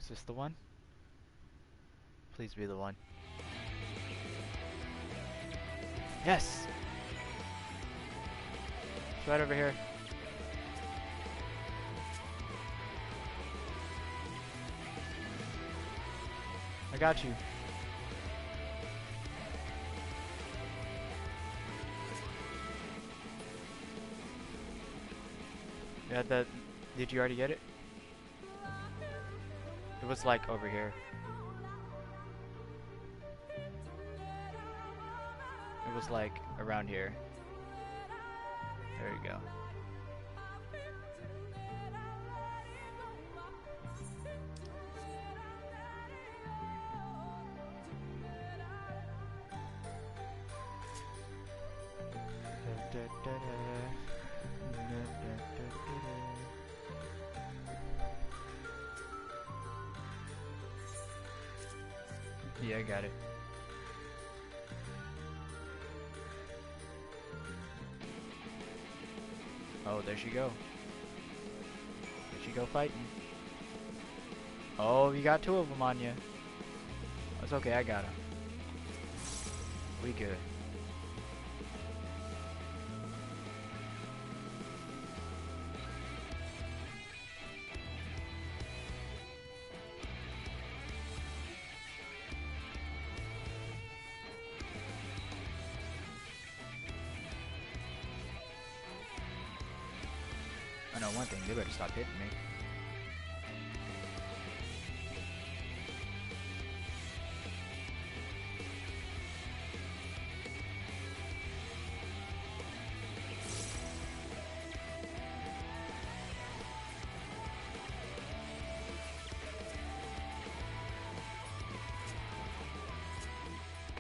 Is this the one? Please be the one. Yes! It's right over here. I got you. Yeah, that. Did you already get it? It was like over here. It was like around here. There you go. Yeah, I got it. Oh, there she go. There she go fighting. Oh, you got two of them on you. That's okay, I got him. We good. I know one thing, they better stop hitting me.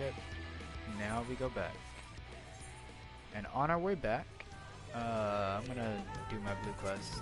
Okay, now we go back. And on our way back, I'm gonna do my blue quest.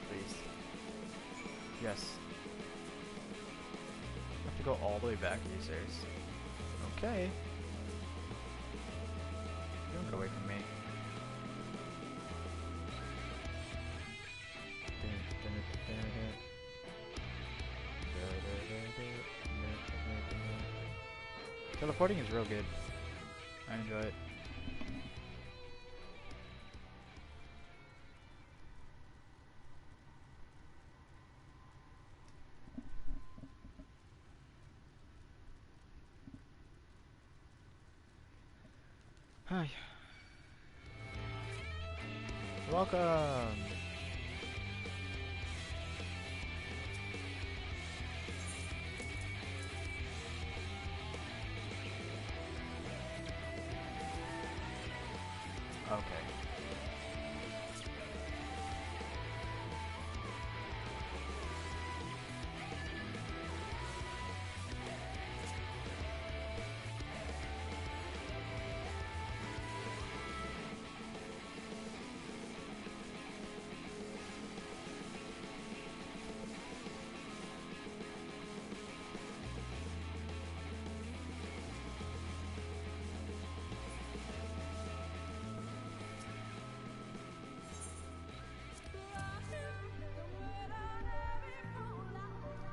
Please. Yes. I have to go all the way back, are you serious? Okay. Don't get away from me. Teleporting is real good. I enjoy it. Hi. Welcome. Okay.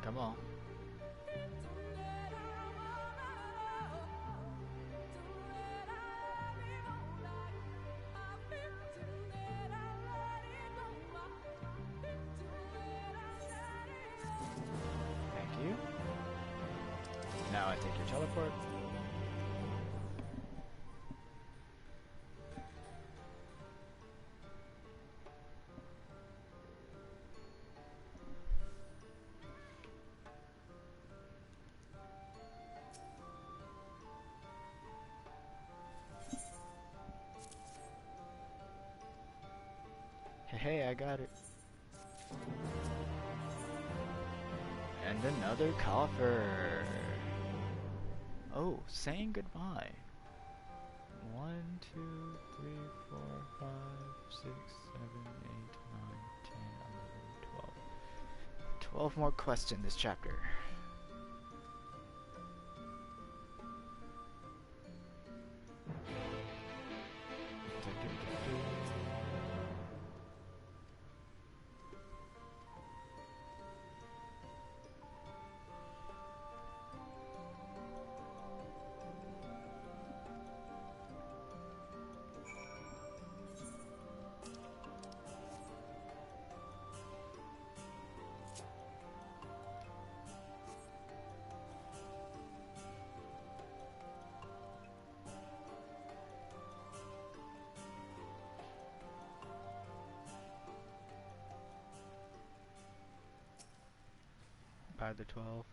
Come on. Thank you. Now I take your teleport. Hey, I got it. And another coffer. Oh, saying goodbye. 1, 2, 3, 4, 5, 6, 7, 8, 9, 10, 11, 12. 12 more quests in this chapter. By the 12.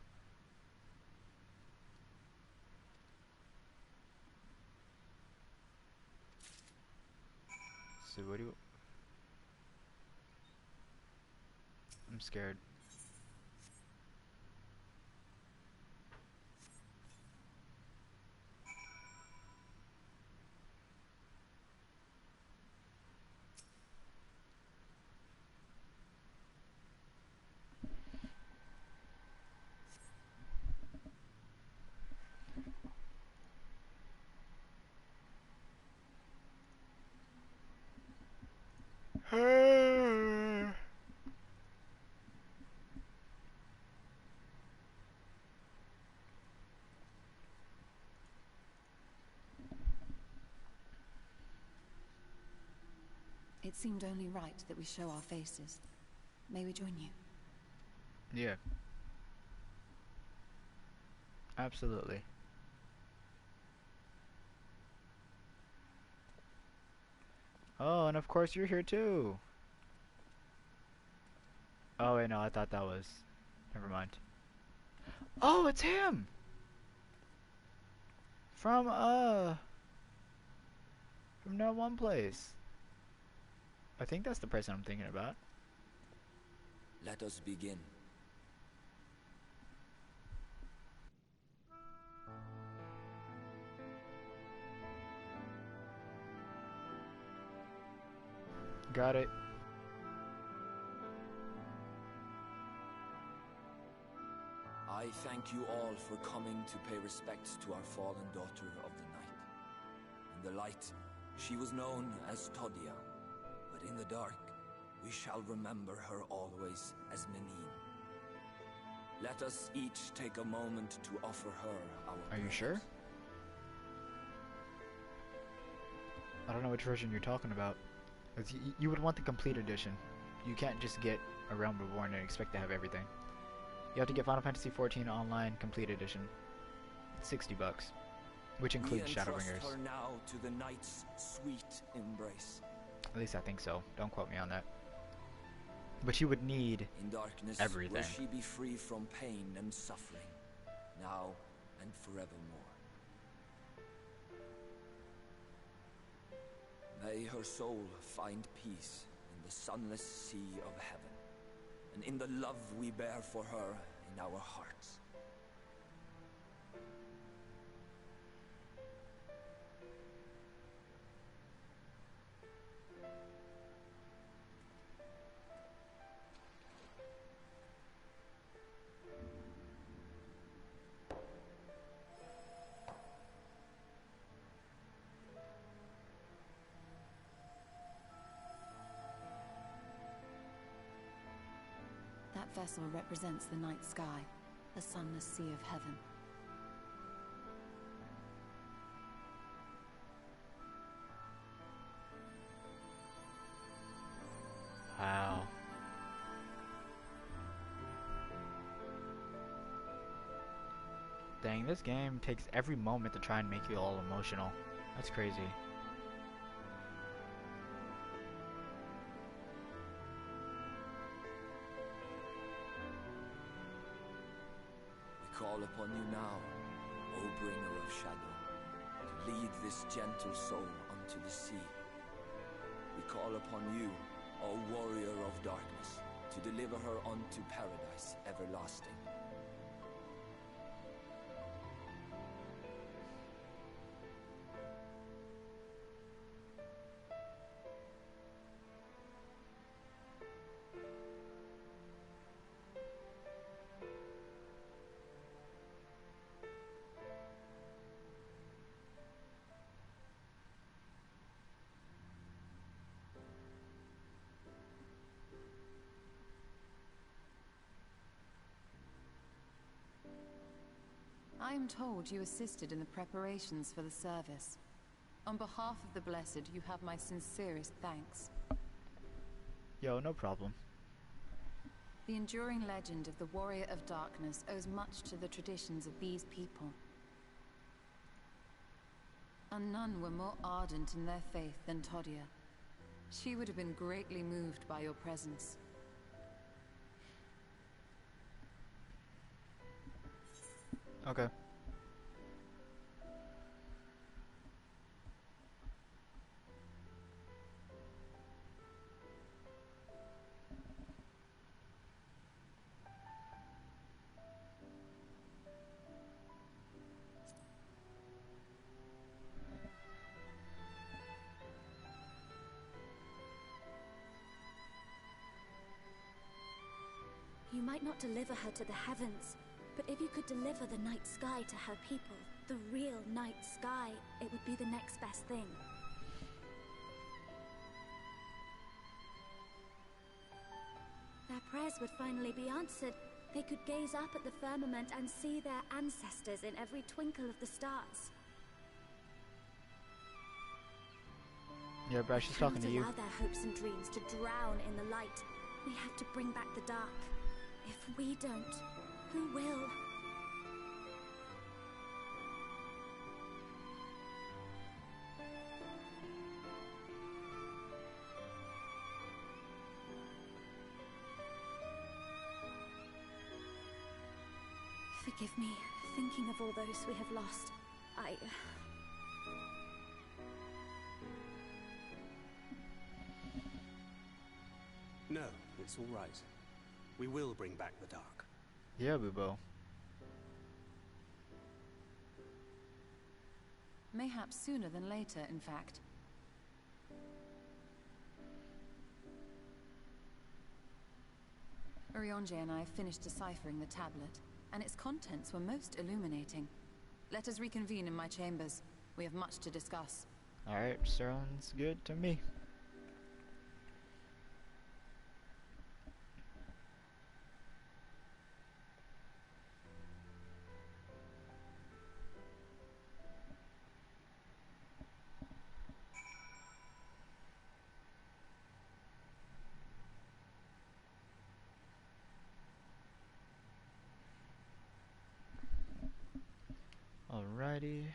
So what do you... I'm scared. seemed only right that we show our faces. May we join you? Yeah. Absolutely. Oh, and of course you're here too. Oh wait, no, I thought that was... Never mind. Oh, it's him! From that one place. I think that's the person I'm thinking about. Let us begin. Got it. I thank you all for coming to pay respects to our fallen daughter of the night. In the light, she was known as Todia, but in the dark, we shall remember her always as Menine. Let us each take a moment to offer her our Are you prayers. sure? I don't know which version you're talking about. 'Cause you would want the complete edition. You can't just get A Realm Reborn and expect to have everything. You have to get Final Fantasy XIV Online Complete Edition. It's $60, which includes We entrust Shadowbringers. her now to the night's sweet embrace. At least I think so. Don't quote me on that. But you would need In darkness everything. will she be free from pain and suffering, now and forevermore. May her soul find peace in the sunless sea of heaven, and in the love we bear for her in our hearts. That vessel represents the night sky, the sunless sea of heaven. Wow. Dang, this game takes every moment to try and make you all emotional. That's crazy. We call upon you now, O bringer of shadow, to lead this gentle soul unto the sea. We call upon you, O warrior of darkness, to deliver her unto paradise everlasting. I am told you assisted in the preparations for the service. On behalf of the Blessed, you have my sincerest thanks. Yo, no problem. The enduring legend of the Warrior of Darkness owes much to the traditions of these people. And none were more ardent in their faith than Todia. She would have been greatly moved by your presence. Okay. You might not deliver her to the heavens, but if you could deliver the night sky to her people, the real night sky, it would be the next best thing. Their prayers would finally be answered. They could gaze up at the firmament and see their ancestors in every twinkle of the stars. Yeah, bro, she's talking to you. Allow their hopes and dreams to drown in the light. We have to bring back the dark. If we don't, who will? Forgive me, thinking of all those we have lost. No, it's all right. We will bring back the dark. Yeah, Boobo. Mayhaps sooner than later, in fact. Orionje and I finished deciphering the tablet, and its contents were most illuminating. Let us reconvene in my chambers. We have much to discuss. Alright, sounds good to me. Alrighty.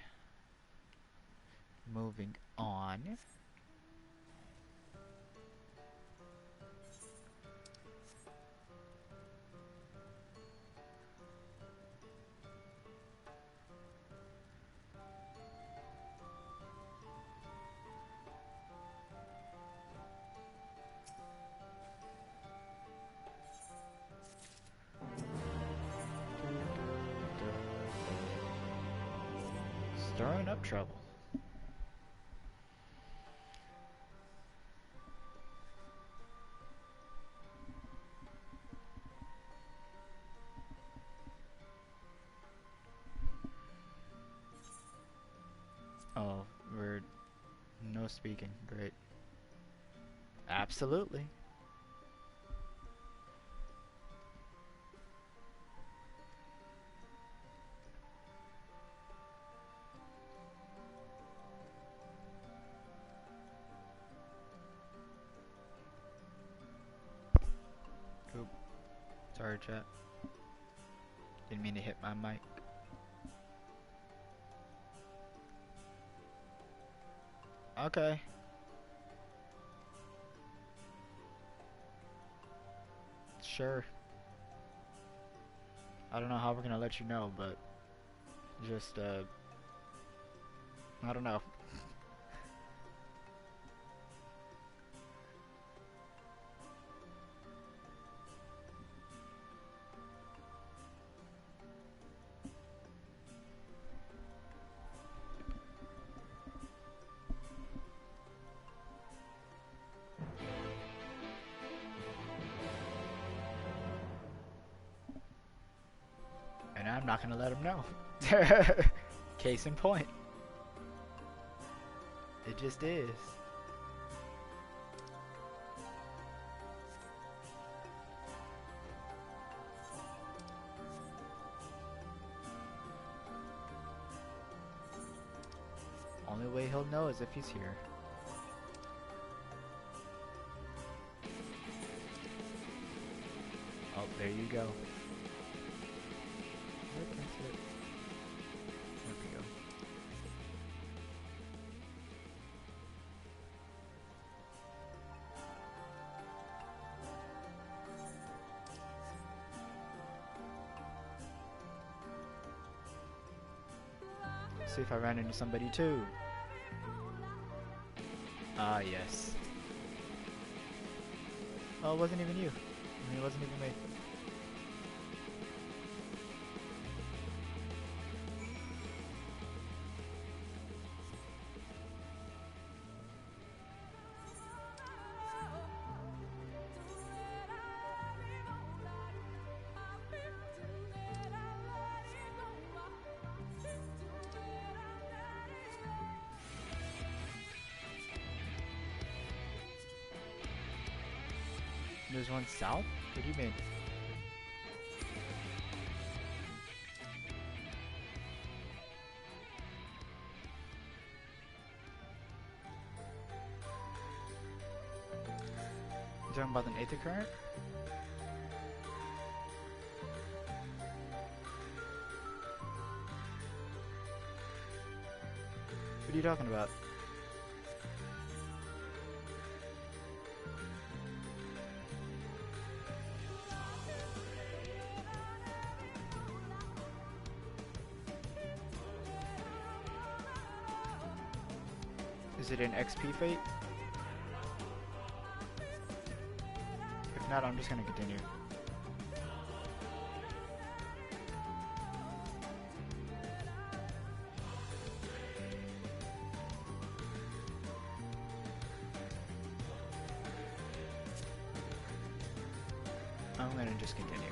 Moving on. Stirring up trouble. Oh, we're no speaking. Great. Absolutely. Oop. Sorry, chat. Didn't mean to hit my mic. Okay. Sure. I don't know how we're gonna let you know, but just, I don't know. And I'm not gonna let him know. Case in point. It just is. Only way he'll know is if he's here. Oh, there you go. Where can I sit? There we go. See if I ran into somebody too. Ah, yes. Oh, it wasn't even you. I mean, it wasn't even me. There's one south? What do you mean? You talking about an Aether Current? What are you talking about? Is it an XP fate? If not, I'm just gonna continue. I'm gonna just continue.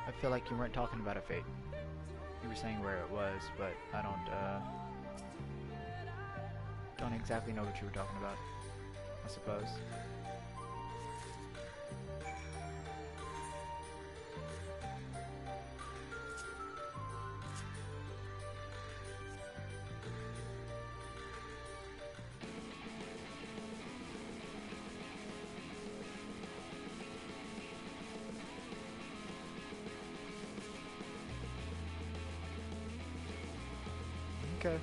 I feel like you weren't talking about a fate. You were saying where it was, but I don't exactly know what you were talking about, I suppose. Okay.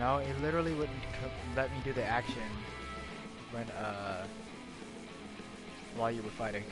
No, it literally wouldn't let me do the action when, while you were fighting.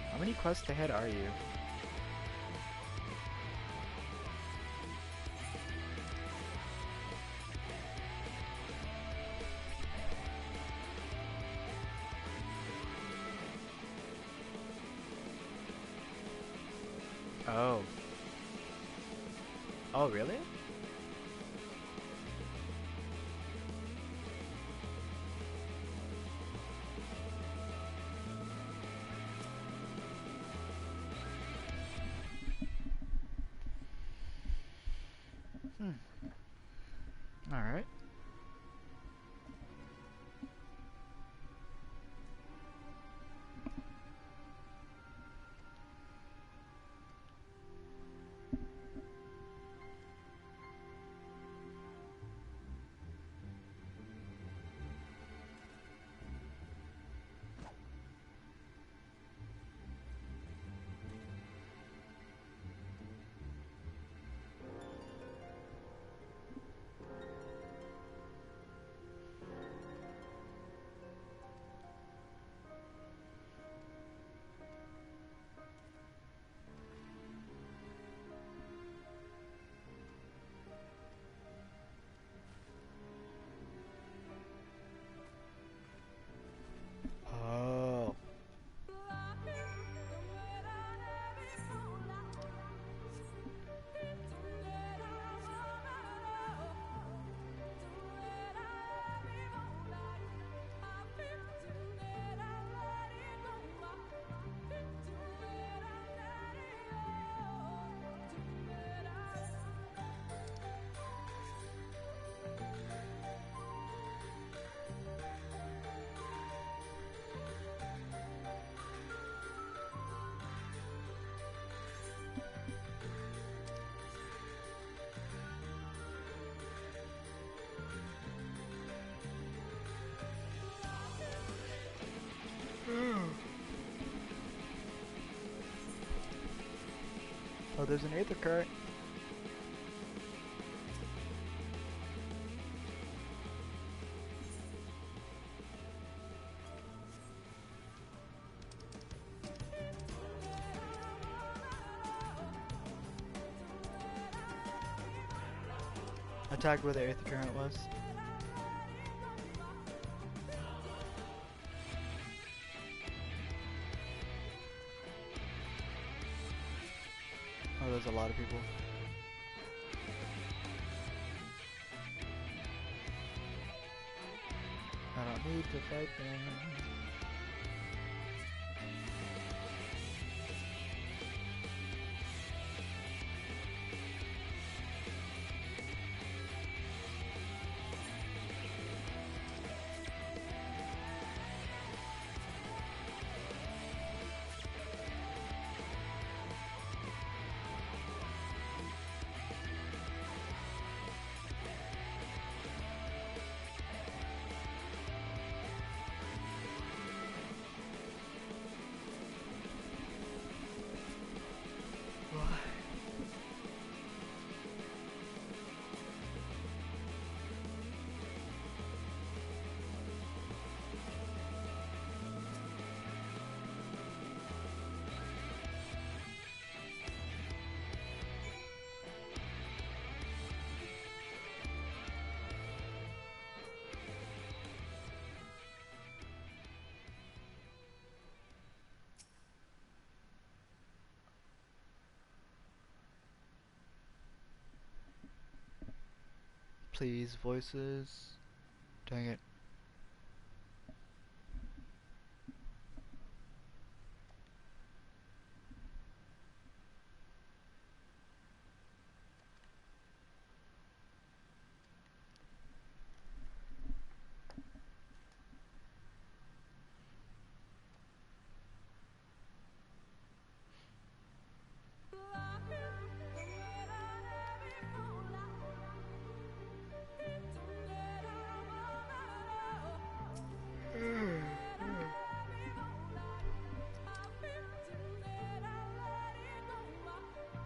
How many quests ahead are you? Oh. Oh, really? All right. Oh. Oh, there's an aether current. Attack where the aether current was. Oh, there's a lot of people. I don't need to fight them. Please, voices. Dang it.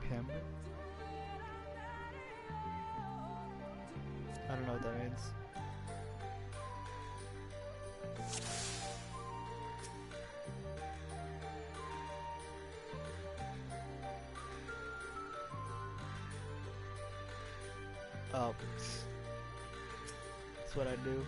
Pamber? I don't know what that means. Oh, that's what I do.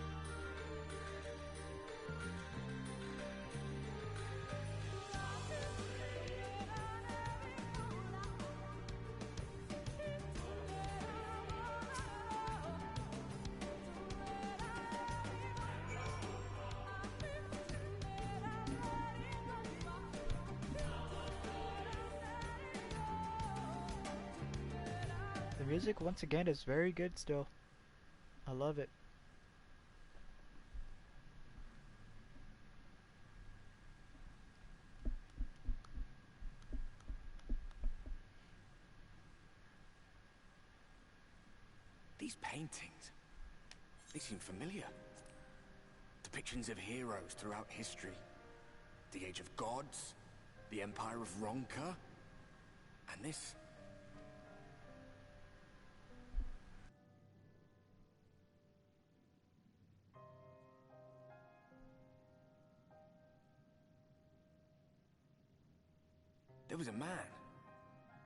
The music, once again, is very good still. I love it. These paintings, they seem familiar. Depictions of heroes throughout history. The Age of Gods, the Empire of Ronka, and this. There was a man,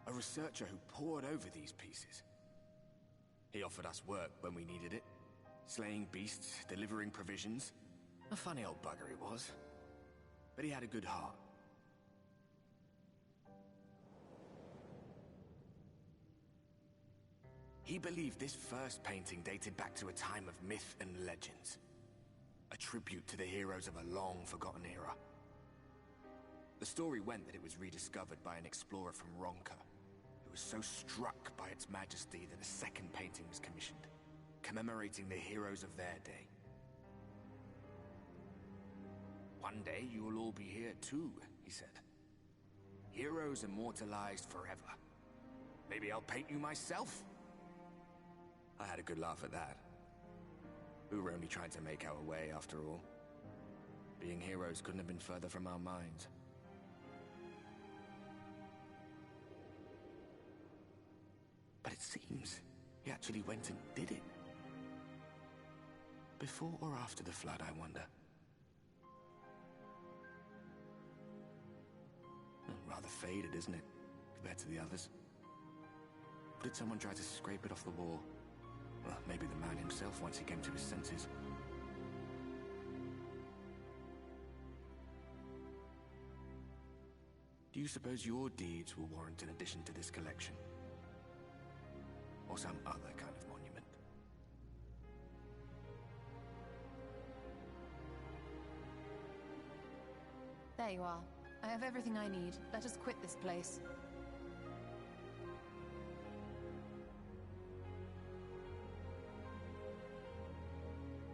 a researcher who pored over these pieces. He offered us work when we needed it, slaying beasts, delivering provisions. A funny old bugger he was, but he had a good heart. He believed this first painting dated back to a time of myth and legends, a tribute to the heroes of a long-forgotten era. The story went that it was rediscovered by an explorer from Ronka, who was so struck by its majesty that a second painting was commissioned, commemorating the heroes of their day. One day you will all be here too, he said. Heroes immortalized forever. Maybe I'll paint you myself? I had a good laugh at that. We were only trying to make our way after all. Being heroes couldn't have been further from our minds. But it seems he actually went and did it. Before or after the flood, I wonder. Rather faded, isn't it, compared to the others? Or did someone try to scrape it off the wall? Well, maybe the man himself once he came to his senses. Do you suppose your deeds will warrant an addition to this collection? Or some other kind of monument? There you are. I have everything I need. Let us quit this place.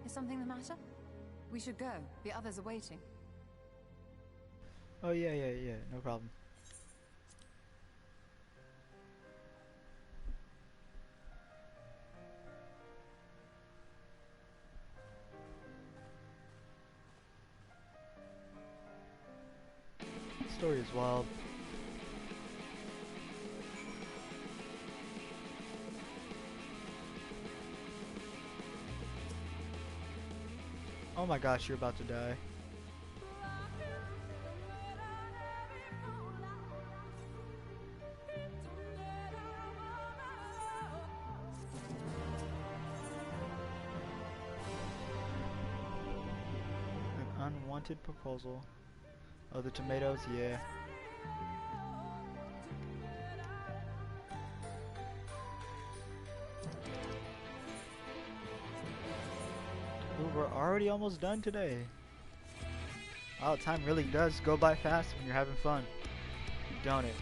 Is something the matter? We should go. The others are waiting. Oh yeah, no problem. The story is wild. Oh my gosh, you're about to die. An unwanted proposal. Oh, the tomatoes, yeah. we're already almost done today. Wow, time really does go by fast when you're having fun, don't it?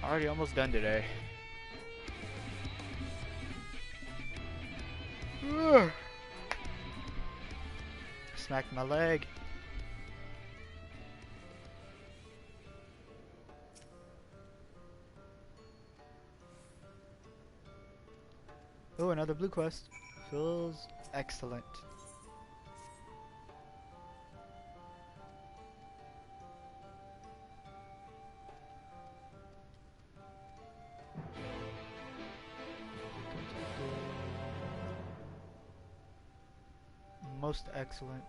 Already almost done today. Smacked my leg. Oh, another blue quest. Feels excellent. Most excellent.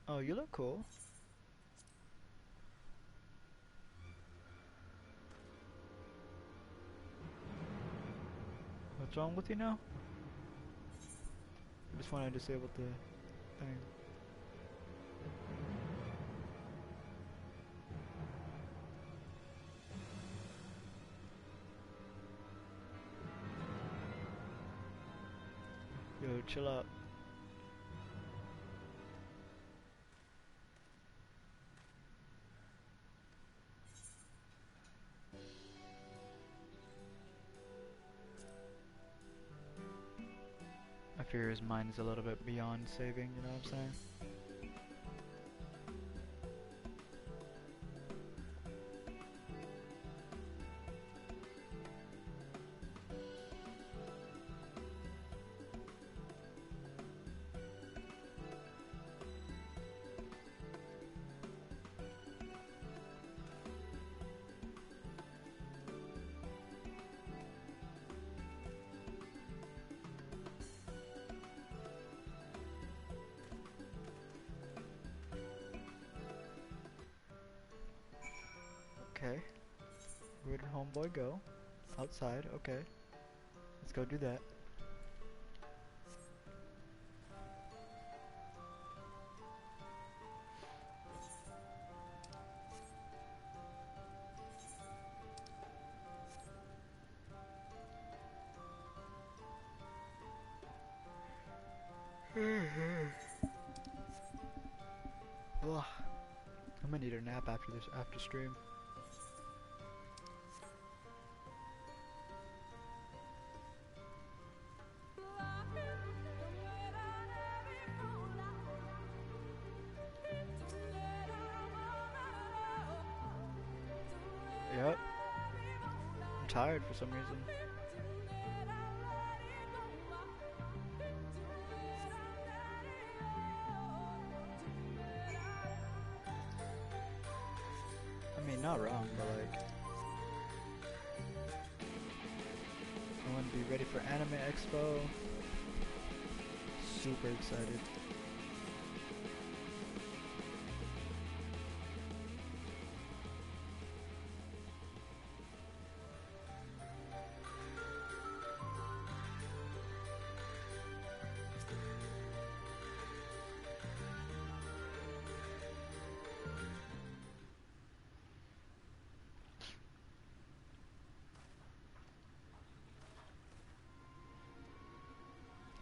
Oh, you look cool. What's wrong with you now? I just want to disable the thing. Yo, chill out. I fear his mind is a little bit beyond saving, you know what I'm saying? Okay. Where did homeboy go? Outside, okay. Let's go do that. Ugh. I'm gonna need a nap after this, after stream. Yep. I'm tired for some reason. I mean, not wrong, but like, I want to be ready for Anime Expo. Super excited.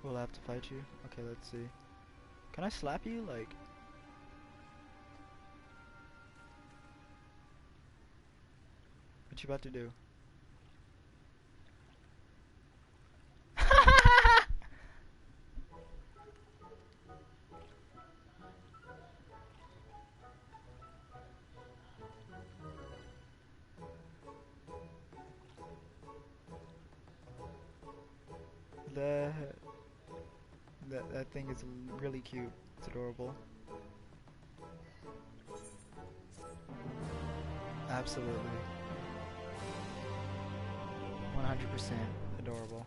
Will I have to fight you? Okay, let's see. Can I slap you? Like... What you about to do? That thing is really cute. It's adorable. Absolutely. 100% adorable.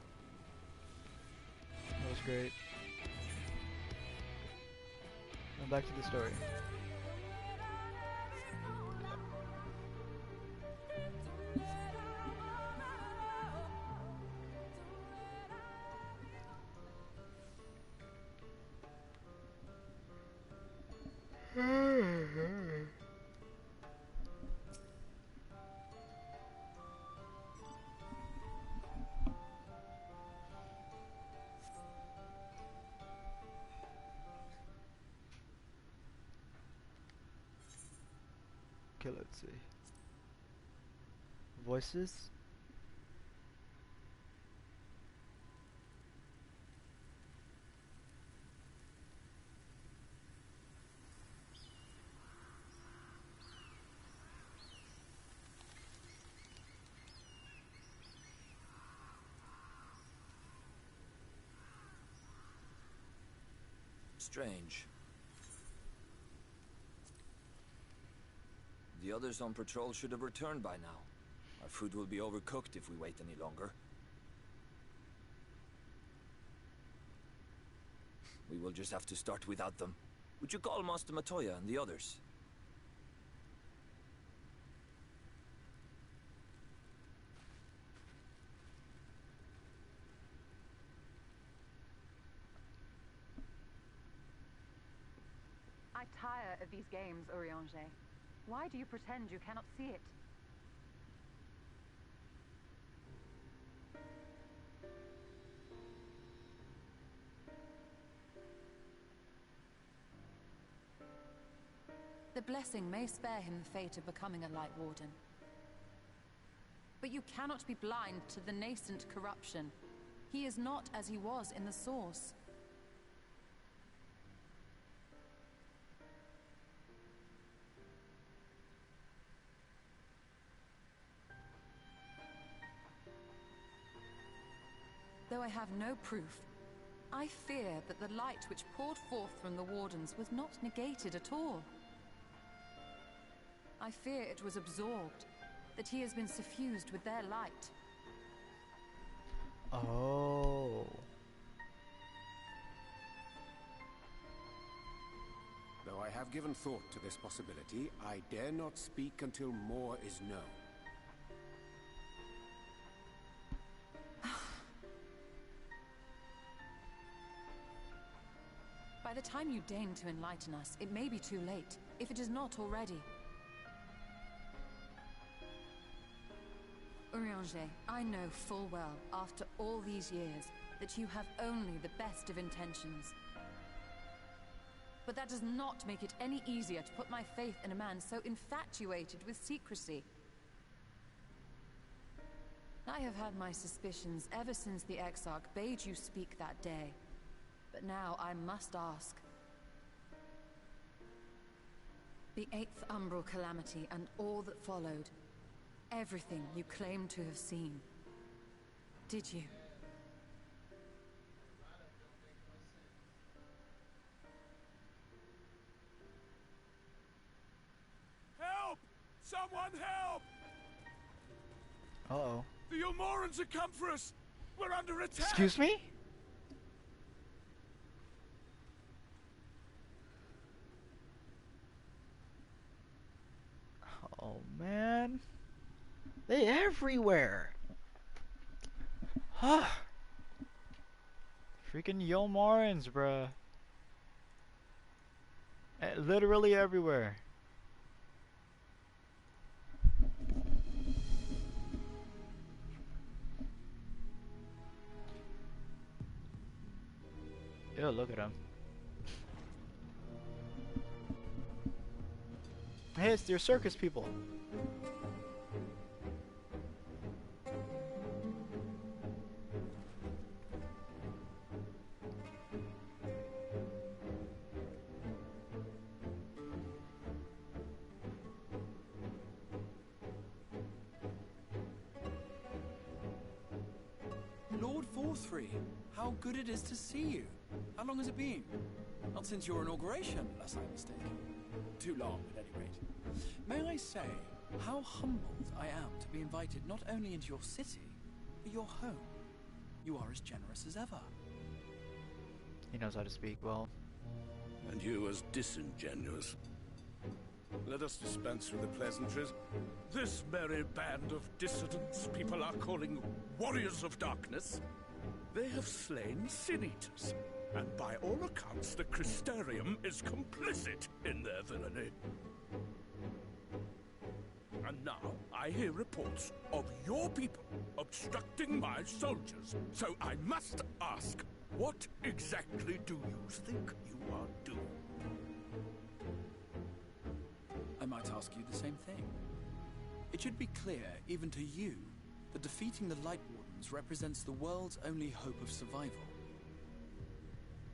That was great. Now back to the story. Okay, let's see. Voices. Strange. The others on patrol should have returned by now. Our food will be overcooked if we wait any longer. We will just have to start without them. Would you call Master Matoya and the others? I tire of these games, Urianger. Why do you pretend you cannot see it? The blessing may spare him the fate of becoming a Light Warden. But you cannot be blind to the nascent corruption. He is not as he was in the Source. Though I have no proof, I fear that the light which poured forth from the Wardens was not negated at all. I fear it was absorbed, that he has been suffused with their light. Oh. Though I have given thought to this possibility, I dare not speak until more is known. By the time you deign to enlighten us, it may be too late, if it is not already. Urianger, I know full well, after all these years, that you have only the best of intentions. But that does not make it any easier to put my faith in a man so infatuated with secrecy. I have had my suspicions ever since the Exarch bade you speak that day. But now I must ask. The 8th Umbral Calamity and all that followed. Everything you claim to have seen. Did you? Help! Someone help! Uh-oh. The Umorans have come for us! We're under attack! Excuse me? Oh, man. They everywhere. Huh. Freaking Yomorans, bruh. Literally everywhere. Ew, look at him. Hey, it's your circus people. Lord Forthry, how good it is to see you. How long has it been? Not since your inauguration, unless I'm mistaken. Too long, at any rate. May I say how humbled I am to be invited not only into your city, but your home. You are as generous as ever. He knows how to speak well. And you as disingenuous. Let us dispense with the pleasantries. This merry band of dissidents people are calling warriors of darkness. They have slain sin eaters, and by all accounts the Crystarium is complicit in their villainy. And now I hear reports of your people obstructing my soldiers. So I must ask, what exactly do you think you are doing? I might ask you the same thing. It should be clear, even to you, that defeating the Light Wardens represents the world's only hope of survival.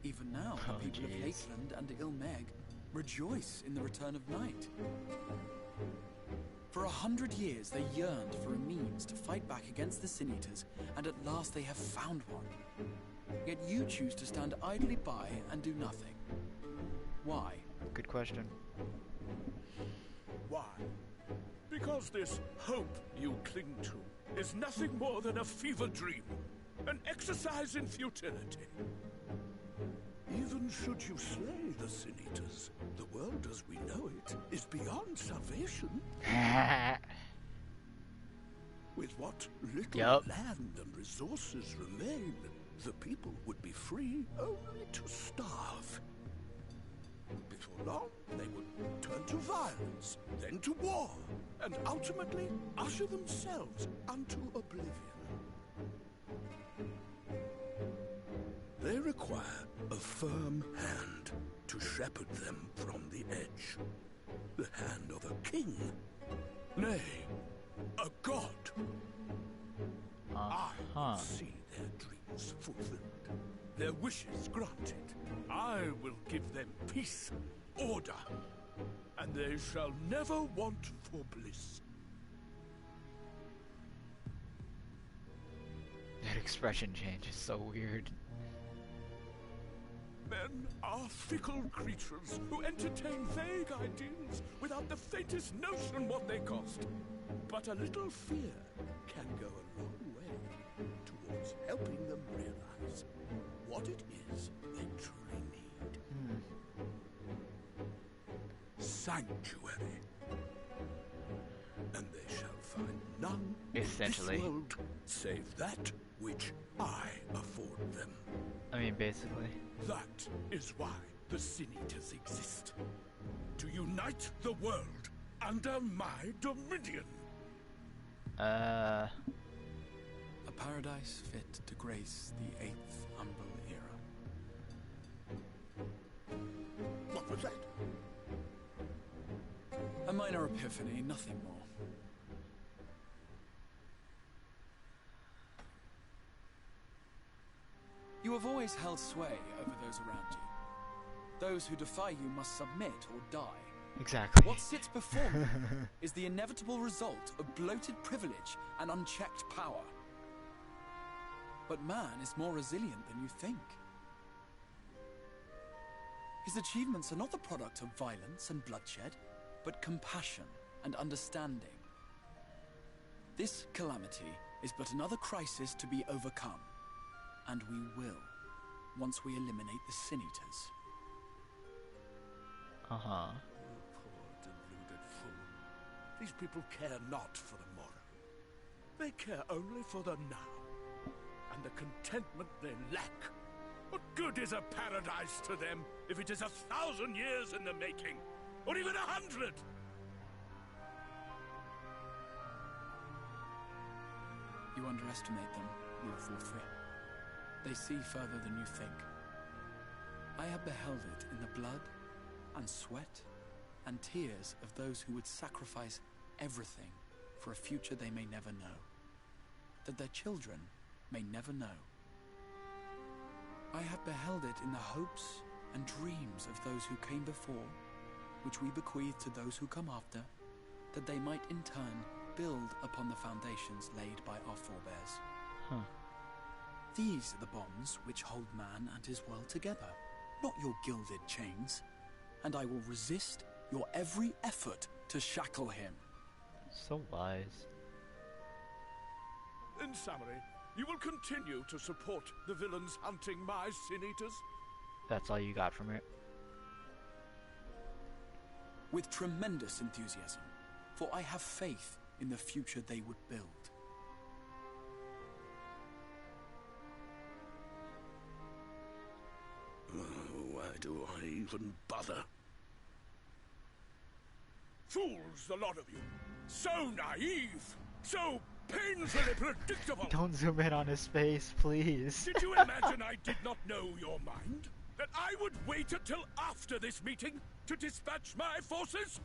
Even now, the people of Lakeland and Ilmeg rejoice in the return of night. For 100 years, they yearned for a means to fight back against the Sin Eaters, and at last they have found one. Yet you choose to stand idly by and do nothing. Why? Good question. Why? Because this hope you cling to is nothing more than a fever dream, an exercise in futility. Even should you slay the Sin Eaters, the world as we know it is beyond salvation. With what little land and resources remain, the people would be free only to starve. Before long, they would turn to violence, then to war, and ultimately usher themselves unto oblivion. They require a firm hand to shepherd them from the edge. The hand of a king. Nay, a god. I will see their dreams fulfilled, their wishes granted. I will give them peace, order, and they shall never want for bliss. That expression change is so weird. Men are fickle creatures who entertain vague ideals without the faintest notion what they cost. But a little fear can go a long way towards helping them realize what it is they truly need. Sanctuary. And they shall find none in this world save that which I afford them. I mean, basically. That is why the Sin Eaters exist. To unite the world under my dominion. A paradise fit to grace the 8th Umbral era. What was that? A minor epiphany, nothing more. You have always held sway over those around you. Those who defy you must submit or die. Exactly. What sits before you is the inevitable result of bloated privilege and unchecked power. But man is more resilient than you think. His achievements are not the product of violence and bloodshed, but compassion and understanding. This calamity is but another crisis to be overcome. And we will, once we eliminate the Sin Eaters. Poor deluded fool. These people care not for the morrow. They care only for the now, and the contentment they lack. What good is a paradise to them if it is 1,000 years in the making, or even 100? You underestimate them, Rule 4-3. They see further than you think. I have beheld it in the blood and sweat and tears of those who would sacrifice everything for a future they may never know, that their children may never know. I have beheld it in the hopes and dreams of those who came before, which we bequeath to those who come after, that they might in turn build upon the foundations laid by our forebears. These are the bonds which hold man and his world together, not your gilded chains. And I will resist your every effort to shackle him. So wise. In summary, you will continue to support the villains hunting my Sin Eaters? That's all you got from it? With tremendous enthusiasm, for I have faith in the future they would build. Why do I even bother? Fools, the lot of you. So naive. So painfully predictable. Don't zoom in on his face, please. Did you imagine I did not know your mind? That I would wait until after this meeting to dispatch my forces?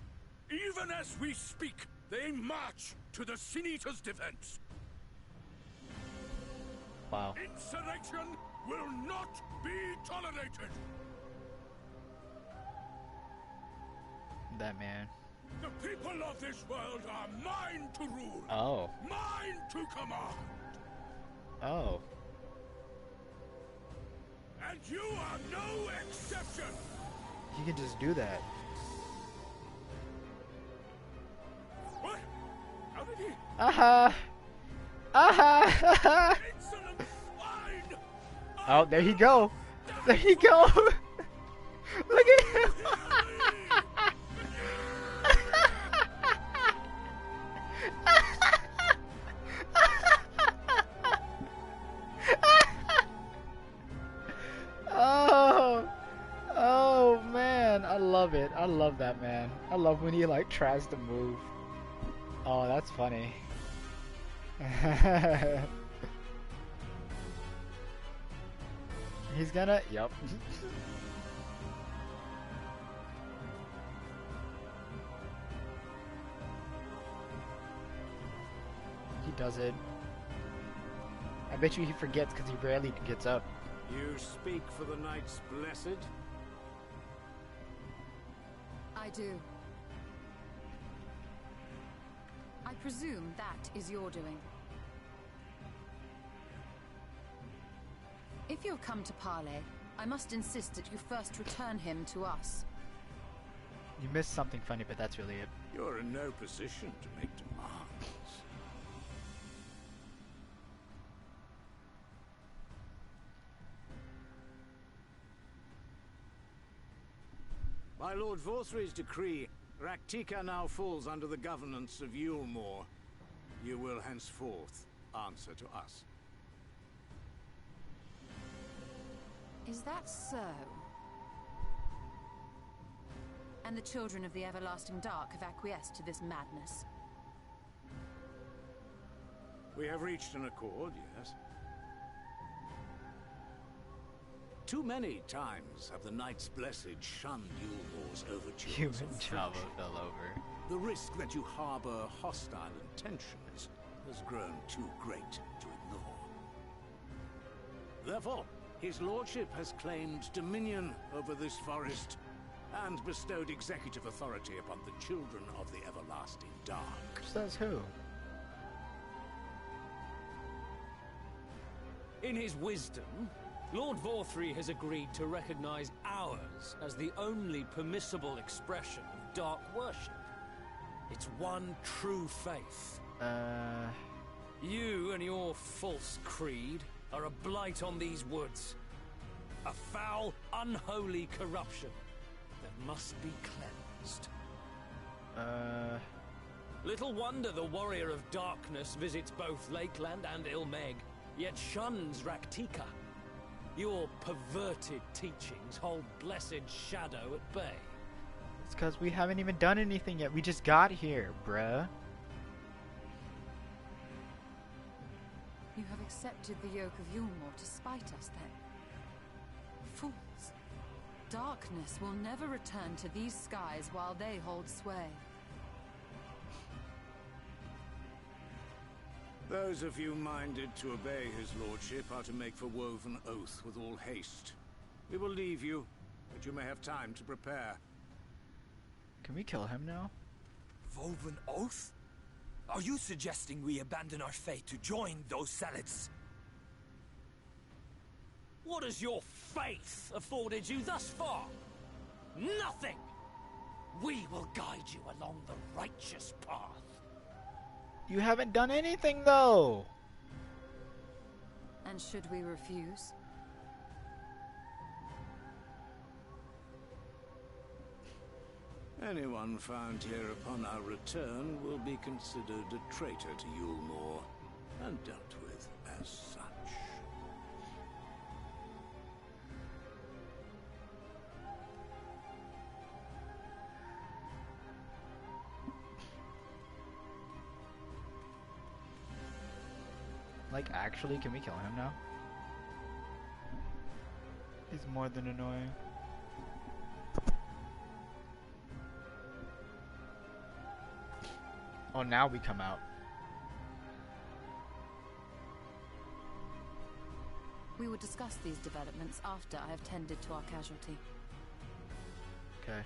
Even as we speak, they march to the Sin Eater's defense. Wow. Insurrection will not be tolerated. That man. The people of this world are mine to rule. Oh. Mine to command. Oh. And you are no exception. You can just do that. What? How did he? Aha! Aha! Insolent swine! Oh, there you go. There you go. Look at him. Oh man, I love it. I love that, man. I love when he like tries to move. Oh, that's funny. He's gonna, yep. He does it. I bet you he forgets because he rarely gets up. You speak for the Knights Blessed? I do. I presume that is your doing. If you've come to parley, I must insist that you first return him to us. You missed something funny, but that's really it. You're in no position to make demands. By Lord Vorthry's decree, Raktika now falls under the governance of Yulmore. You will henceforth answer to us. Is that so? And the children of the Everlasting Dark have acquiesced to this madness? We have reached an accord, yes. Too many times have the Knights Blessed shunned Yulmore's overtures. Human Java fell over. The risk that you harbor hostile intentions has grown too great to ignore. Therefore, his lordship has claimed dominion over this forest and bestowed executive authority upon the children of the Everlasting Dark. Says who? In his wisdom, Lord Vorthry has agreed to recognize ours as the only permissible expression of dark worship. It's one true faith. You and your false creed are a blight on these woods. A foul, unholy corruption that must be cleansed. Little wonder the Warrior of Darkness visits both Lakeland and Ilmeg, yet shuns Raktika. Your perverted teachings hold blessed Shadow at bay. It's because we haven't even done anything yet. We just got here, bruh. You have accepted the yoke of Yulmore to spite us, then? Fools. Darkness will never return to these skies while they hold sway. Those of you minded to obey his lordship are to make for Woven Oath with all haste. We will leave you, that you may have time to prepare. Can we kill him now? Woven Oath? Are you suggesting we abandon our fate to join those zealots? What has your faith afforded you thus far? Nothing! We will guide you along the righteous path. You haven't done anything, though! And should we refuse? Anyone found here upon our return will be considered a traitor to Yulmore, and dealt with as such. Like, actually, can we kill him now? He's more than annoying. Oh, now we come out. We will discuss these developments after I have tended to our casualty. Okay.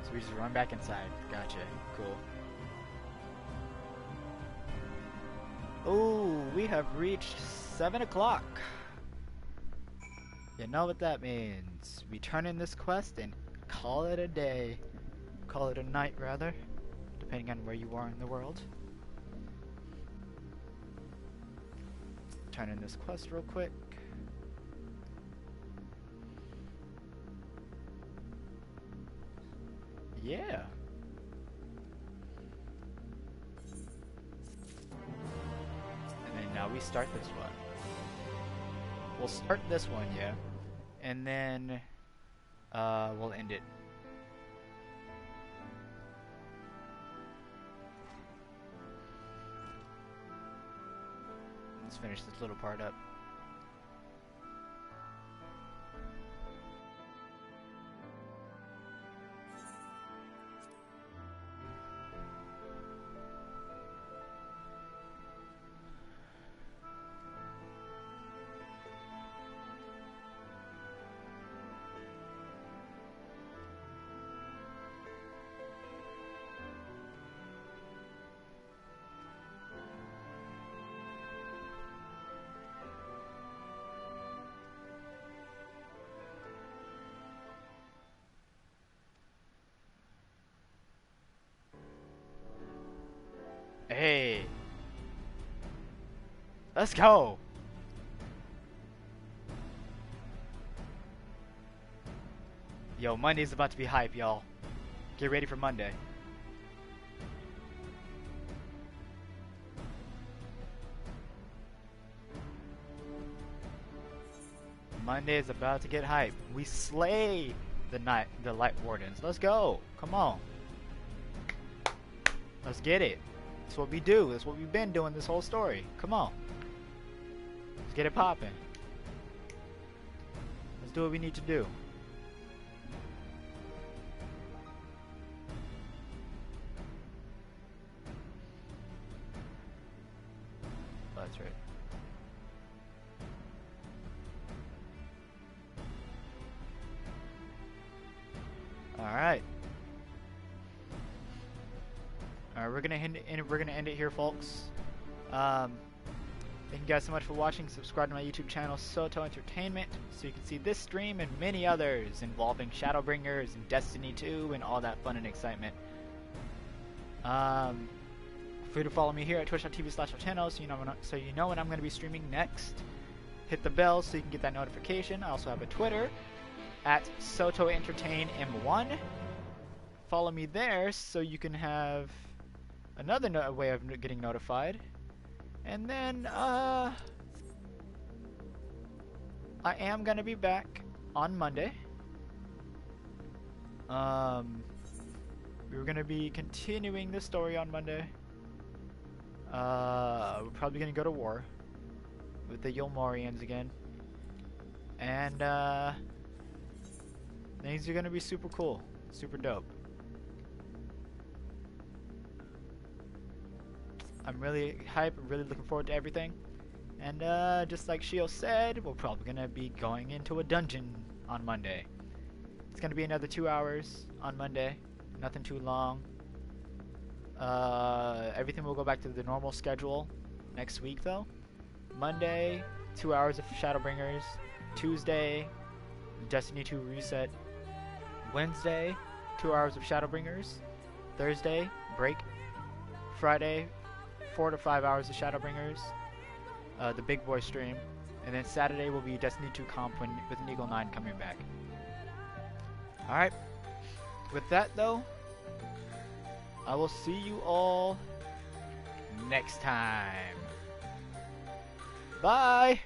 So we just run back inside. Gotcha. Cool. Oh, we have reached 7 o'clock. You know what that means. We turn in this quest and call it a day. Call it a night, rather. Depending on where you are in the world. Turn in this quest real quick. Yeah. And then now we start this one. We'll start this one, yeah. And then we'll end it. Let's finish this little part up. Hey, let's go. Yo, Monday's about to be hype, y'all. Get ready for Monday. Monday is about to get hype. We slay the Light Wardens. Let's go. Come on. Let's get it. That's what we do. That's what we've been doing this whole story. Come on. Let's get it popping. Let's do what we need to do. That's right. Alright. Alright, we're gonna end it here, folks. Thank you guys so much for watching. Subscribe to my YouTube channel, Soto Entertainment, so you can see this stream and many others involving Shadowbringers and Destiny 2 and all that fun and excitement. Feel free to follow me here at twitch.tv/Channel so you know when I'm going to be streaming next. Hit the bell so you can get that notification. I also have a Twitter at SotoEntertainM1. Follow me there so you can have another way of getting notified. And then I am going to be back on Monday. We're going to be continuing the story on Monday. We're probably going to go to war with the Yulmorians again. And things are going to be super cool. Super dope. I'm really hyped. I'm really looking forward to everything. And just like Shio said, we're probably going to be going into a dungeon on Monday. It's going to be another 2 hours on Monday. Nothing too long. Everything will go back to the normal schedule next week, though. Monday, 2 hours of Shadowbringers. Tuesday, Destiny 2 reset. Wednesday, 2 hours of Shadowbringers. Thursday, break. Friday, 4 to 5 hours of Shadowbringers. The big boy stream. And then Saturday will be Destiny 2 comp with Eagle 9 coming back. Alright. With that, though, I will see you all next time. Bye!